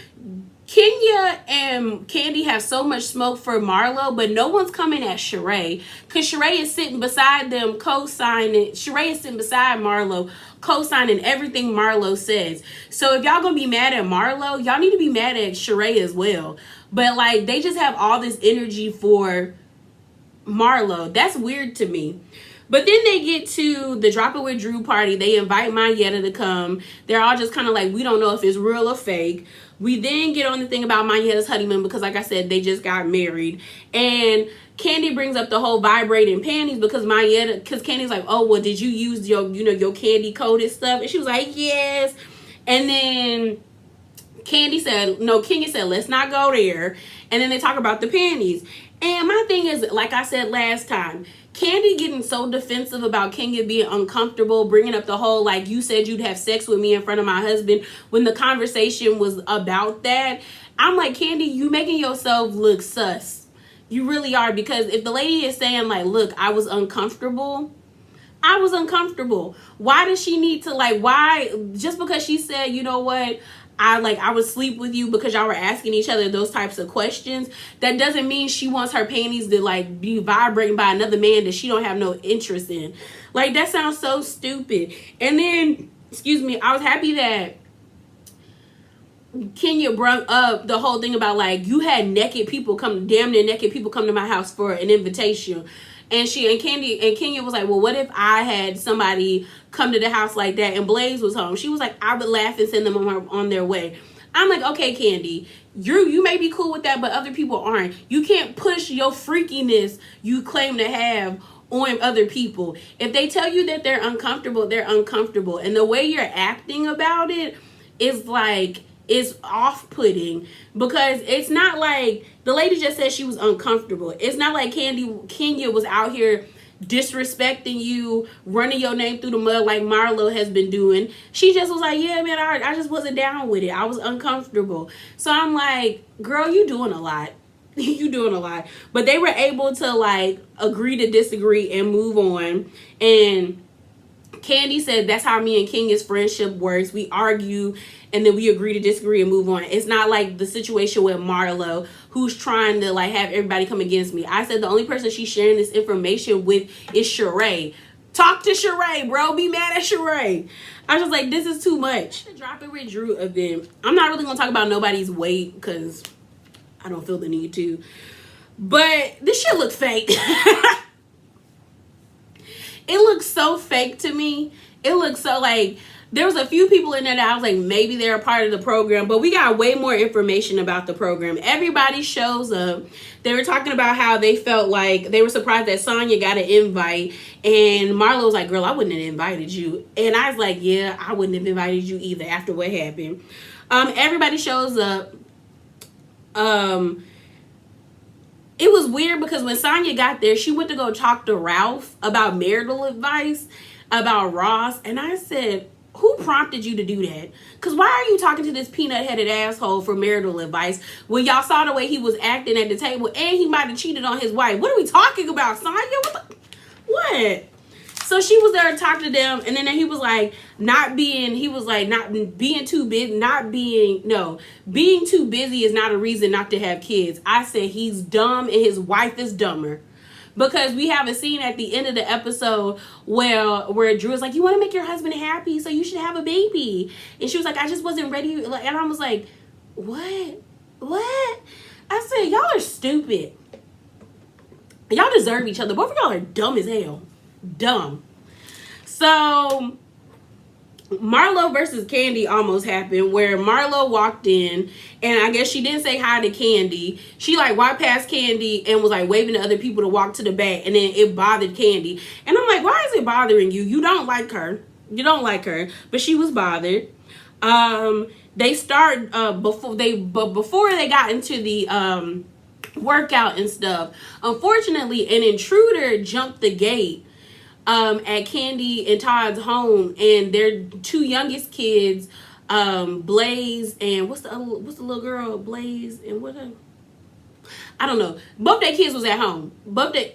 Kenya and Candy have so much smoke for Marlo, but no one's coming at Sheree. Because Sheree is sitting beside them co-signing. Sheree is sitting beside Marlo co-signing everything Marlo says. So if y'all gonna be mad at Marlo, y'all need to be mad at Sheree as well. But like, they just have all this energy for Marlo. That's weird to me. But then they get to the Drop It With Drew party. They invite Mayetta to come. They're all just kind of like, we don't know if it's real or fake. We then get on the thing about Mayetta's honeymoon because, like I said, they just got married. And Candy brings up the whole vibrating panties because Candy's like, oh, well, did you use your candy coated stuff? And she was like, yes. And then Kenya said, let's not go there. And then they talk about the panties. And my thing is, like I said last time, Candy getting so defensive about Kenya being uncomfortable, bringing up the whole, like, you said you'd have sex with me in front of my husband when the conversation was about that. I'm like, Candy, you making yourself look sus. You really are, because if the lady is saying, like, look, I was uncomfortable. Why does she need to, like, why, just because she said, you know what, I would sleep with you because y'all were asking each other those types of questions, that doesn't mean she wants her panties to like be vibrating by another man that she don't have no interest in. Like, that sounds so stupid. And then, I was happy that Kenya brought up the whole thing about like, you had damn near naked people come to my house for an invitation. And Kenya was like, well, what if I had somebody come to the house like that and Blaze was home? She was like, I would laugh and send them on their way. I'm like, okay, Candy, you may be cool with that, but other people aren't. You can't push your freakiness you claim to have on other people. If they tell you that they're uncomfortable, they're uncomfortable. And the way you're acting about it is like, is off-putting, because it's not like the lady just said she was uncomfortable. It's not like Kenya was out here disrespecting you, running your name through the mud like Marlo has been doing. She just was like, yeah, man, I just wasn't down with it. I was uncomfortable. So I'm like, girl, you doing a lot. You doing a lot. But they were able to like agree to disagree and move on. And Candy said that's how me and Kenya's friendship works. We argue and then we agree to disagree and move on. It's not like the situation with Marlo, who's trying to like have everybody come against me. I said the only person she's sharing this information with is Sheree. Talk to Sheree, bro. Be mad at Sheree. I was just like, this is too much. The Drop It With Drew event. I'm not really gonna talk about nobody's weight because I don't feel the need to. But this shit looks fake. It looks so fake to me. It looks so like, there was a few people in there that I was like, maybe they're a part of the program, but we got way more information about the program. Everybody shows up. They were talking about how they felt like they were surprised that Sonya got an invite, and Marlo was like, girl, I wouldn't have invited you. And I was like, yeah, I wouldn't have invited you either after what happened. Everybody shows up. It was weird because when Sonya got there, she went to go talk to Ralph about marital advice about Ross, and I said, who prompted you to do that? Because why are you talking to this peanut-headed asshole for marital advice when y'all saw the way he was acting at the table and he might have cheated on his wife? What are we talking about, Sonya? What? So she was there to talk to them, and then he was like, being too busy is not a reason not to have kids. I said he's dumb and his wife is dumber. Because we have a scene at the end of the episode where Drew is like, you want to make your husband happy, so you should have a baby. And she was like, I just wasn't ready. And I was like, what? I said, y'all are stupid. Y'all deserve each other. Both of y'all are dumb as hell. Dumb. So Marlo versus Candy almost happened, where Marlo walked in and I guess she didn't say hi to Candy. She like walked past Candy and was like waving to other people to walk to the back, and then it bothered Candy. And I'm like, why is it bothering you? You don't like her. But she was bothered. They start before they got into the workout and stuff. Unfortunately, an intruder jumped the gate at Candy and Todd's home, and their two youngest kids, Blaze and what's the little girl, Blaze and I don't know. Both their kids was at home.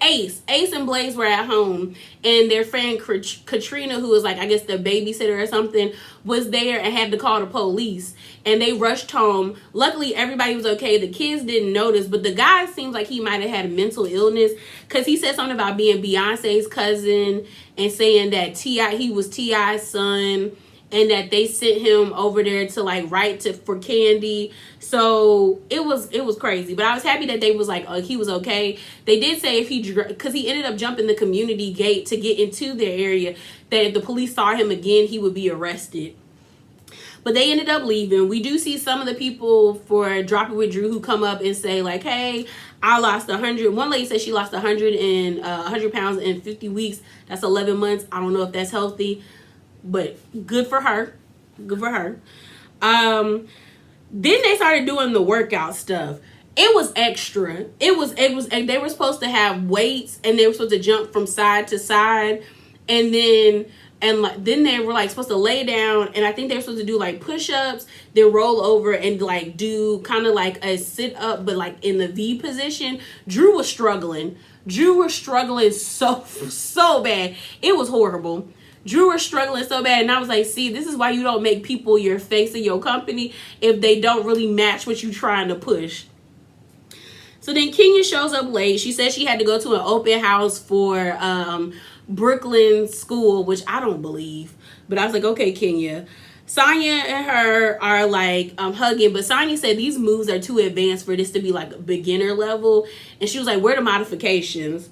Ace and Blaze were at home, and their friend Katrina, who was like, I guess the babysitter or something, was there and had to call the police, and they rushed home. Luckily, everybody was okay. The kids didn't notice, but the guy seems like he might have had a mental illness, because he said something about being Beyonce's cousin and saying that he was T.I.'s son, and that they sent him over there to like write for Candy. So it was crazy, but I was happy that they was like, he was okay. They did say because he ended up jumping the community gate to get into their area, that if the police saw him again, he would be arrested. But they ended up leaving. We do see some of the people for Drop It With Drew who come up and say like, hey, I lost 100. One lady said she lost 100 pounds in 50 weeks. That's 11 months. I don't know if that's healthy, but good for her. Then they started doing the workout stuff. It was extra. They were supposed to have weights, and they were supposed to jump from side to side, and then they were like supposed to lay down, and I think they were supposed to do like push-ups, then roll over and like do kind of like a sit-up, but like in the V position. Drew was struggling so bad. It was horrible. Drew was struggling so bad, and I was like, see, this is why you don't make people your face of your company if they don't really match what you're trying to push. So then Kenya shows up late. She said she had to go to an open house for Brooklyn school, which I don't believe, but I was like, okay, Kenya. Sonya and her are like hugging, but Sonya said these moves are too advanced for this to be like beginner level, and she was like, where are the modifications?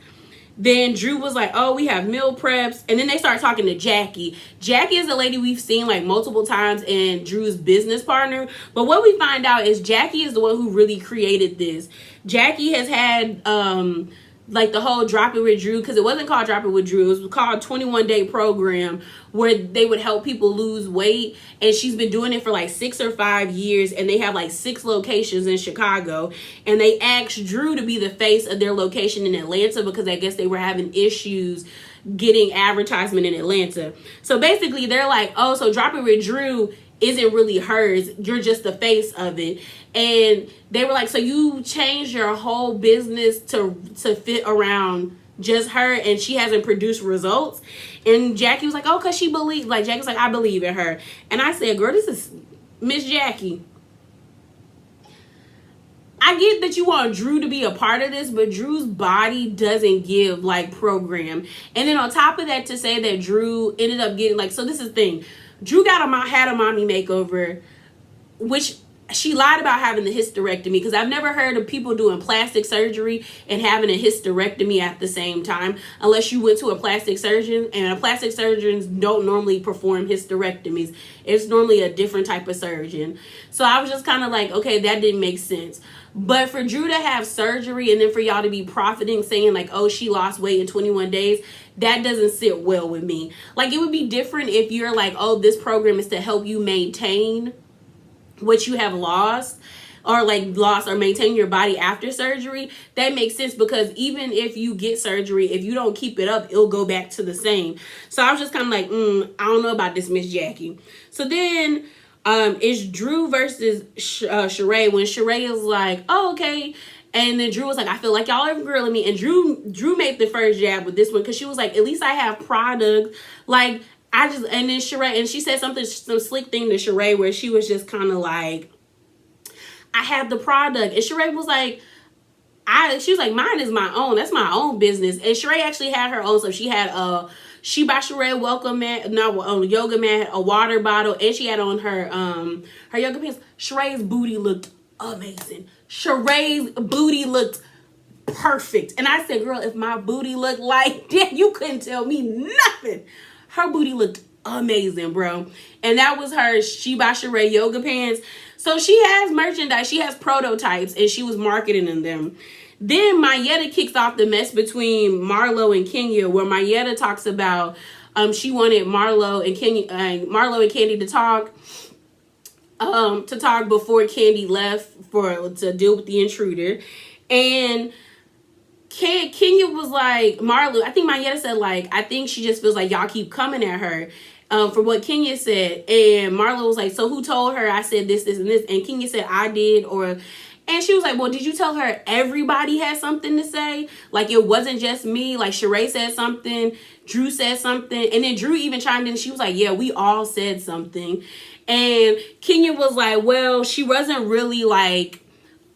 Then Drew was like, oh, we have meal preps. And then they start talking to Jackie. Jackie is the lady we've seen like multiple times and Drew's business partner. But what we find out is Jackie is the one who really created this. Jackie has had like the whole Drop It With Drew, because it wasn't called Drop It With Drew. It was called 21-day program where they would help people lose weight. And she's been doing it for like 6 or 5 years. And they have like 6 locations in Chicago. And they asked Drew to be the face of their location in Atlanta because I guess they were having issues getting advertisement in Atlanta. So basically they're like, oh, so Drop It With Drew isn't really hers. You're just the face of it. And they were like, so you changed your whole business to fit around just her, and she hasn't produced results? And Jackie was like, oh, because she believed. Like, Jackie was like, I believe in her. And I said, girl, this is Miss Jackie. I get that you want Drew to be a part of this, but Drew's body doesn't give like program. And then on top of that, to say that Drew ended up getting like, so this is the thing. Drew had a mommy makeover, which she lied about having the hysterectomy, because I've never heard of people doing plastic surgery and having a hysterectomy at the same time, unless you went to a plastic surgeon, and plastic surgeons don't normally perform hysterectomies. It's normally a different type of surgeon. So I was just kind of like, okay, that didn't make sense. But for Drew to have surgery and then for y'all to be profiting, saying like, oh, she lost weight in 21 days, that doesn't sit well with me. Like, it would be different if you're like, oh, this program is to help you maintain what you have lost, or like lost or maintain your body after surgery. That makes sense, because even if you get surgery, if you don't keep it up, it'll go back to the same. So I was just kind of like, I don't know about this, Miss Jackie. So then it's Drew versus Sheree, when Sheree is like, oh, okay. And then Drew was like, I feel like y'all are grilling me. And Drew made the first jab with this one, because she was like, at least I have product. Like, and then Sheree, and she said some slick thing to Sheree where she was just kind of like, I have the product. And Sheree was like, she was like, mine is my own. That's my own business. And Sheree actually had her own. So she had She by Sheree welcome mat, yoga mat, a water bottle, and she had on her yoga pants. Sheree's booty looked amazing. Sheree's booty looked perfect. And I said, girl, if my booty looked like that, you couldn't tell me nothing. Her booty looked amazing, bro. And that was her She by Sheree yoga pants. So she has merchandise. She has prototypes, and she was marketing them. Then Mayetta kicks off the mess between Marlo and Kenya, where Mayetta talks about she wanted Marlo and Candy to talk before Candy left to deal with the intruder. And Kenya was like, Marlo, I think Mayetta said, like, I think she just feels like y'all keep coming at her for what Kenya said. And Marlo was like, so who told her I said this, and this? And Kenya said, I did. And she was like, well, did you tell her everybody had something to say? Like, it wasn't just me. Like, Sheree said something. Drew said something. And then Drew even chimed in. She was like, yeah, we all said something. And Kenya was like, well, she wasn't really, like,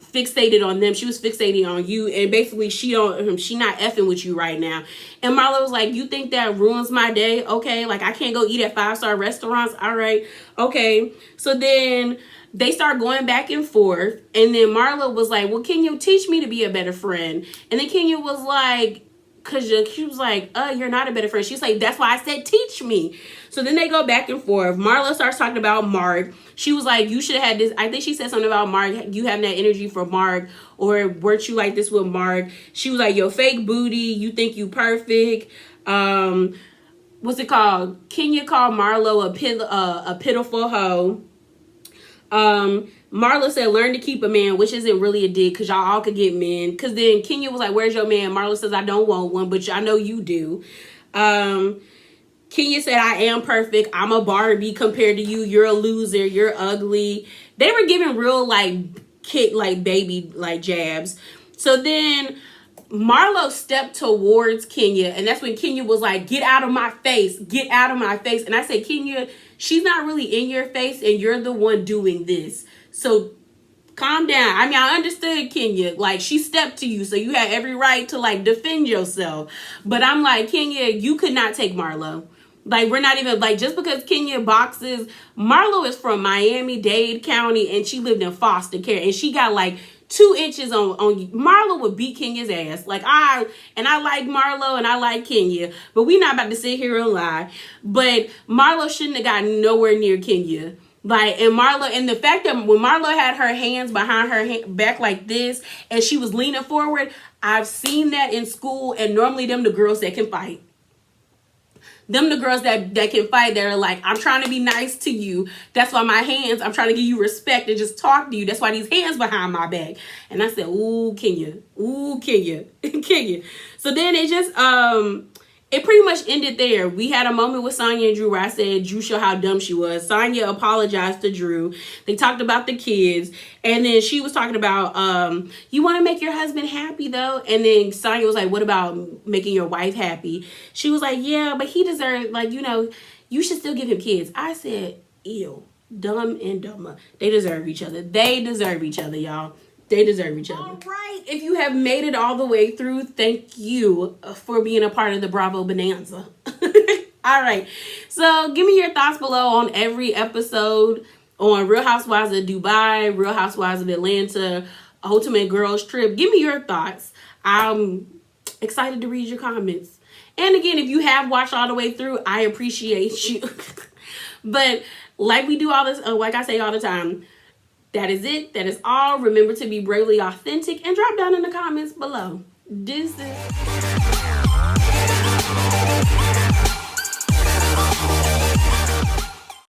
fixated on them. She was fixated on you. And basically, she not effing with you right now. And Marlo was like, you think that ruins my day? Okay. Like, I can't go eat at 5-star restaurants. All right. Okay. So then they start going back and forth. And then Marlo was like, well, can you teach me to be a better friend? And then Kenya was like, she was like, you're not a better friend. She's like, that's why I said teach me. So then they go back and forth. Marlo starts talking about Mark. She was like, you should have had this. I think she said something about Mark. You having that energy for Mark. Or weren't you like this with Mark? She was like, yo, fake booty. You think you perfect. What's it called? Kenya called Marlo a pitiful hoe. Marlo said, learn to keep a man, which isn't really a dig, because y'all all could get men. Because then Kenya was like, where's your man? Marlo says, I don't want one, but I know you do. Kenya said, I am perfect. I'm a Barbie compared to you. You're a loser. You're ugly. They were giving real, baby, jabs. So then Marlo stepped towards Kenya, and that's when Kenya was like, get out of my face. Get out of my face. And I said, Kenya, she's not really in your face, and you're the one doing this. So calm down. I mean, I understood Kenya. Like, she stepped to you, so you had every right to, defend yourself. But I'm like, Kenya, you could not take Marlo. Like, we're not even, just because Kenya boxes, Marlo is from Miami-Dade County, and she lived in foster care, and she got, 2 inches on Marlo would beat Kenya's ass. I like Marlo and I like Kenya, but we not about to sit here and lie. But Marlo shouldn't have gotten nowhere near Kenya. And the fact that when Marlo had her hands behind her back like this, and she was leaning forward, I've seen that in school, and normally them the girls that can fight. Them the girls that can fight, that are like, I'm trying to be nice to you. That's why my hands, I'm trying to give you respect and just talk to you. That's why these hands behind my back. And I said, ooh, Kenya. Ooh, Kenya. Kenya. So then it pretty much ended there. We had a moment with Sonya and Drew where I said, Drew showed how dumb she was. Sonya apologized to Drew. They talked about the kids. And then she was talking about, you want to make your husband happy, though? And then Sonya was like, what about making your wife happy? She was like, yeah, but he deserves, you should still give him kids. I said, ew, dumb and dumber. They deserve each other. They deserve each other, y'all. They deserve each other. All right. If you have made it all the way through, thank you for being a part of the Bravo Bonanza. All right. So give me your thoughts below on every episode on Real Housewives of Dubai, Real Housewives of Atlanta, Ultimate Girls Trip. Give me your thoughts. I'm excited to read your comments. And again, if you have watched all the way through, I appreciate you. But like we do all this, like I say all the time, that is it. That is all. Remember to be bravely authentic and drop down in the comments below. Deuces.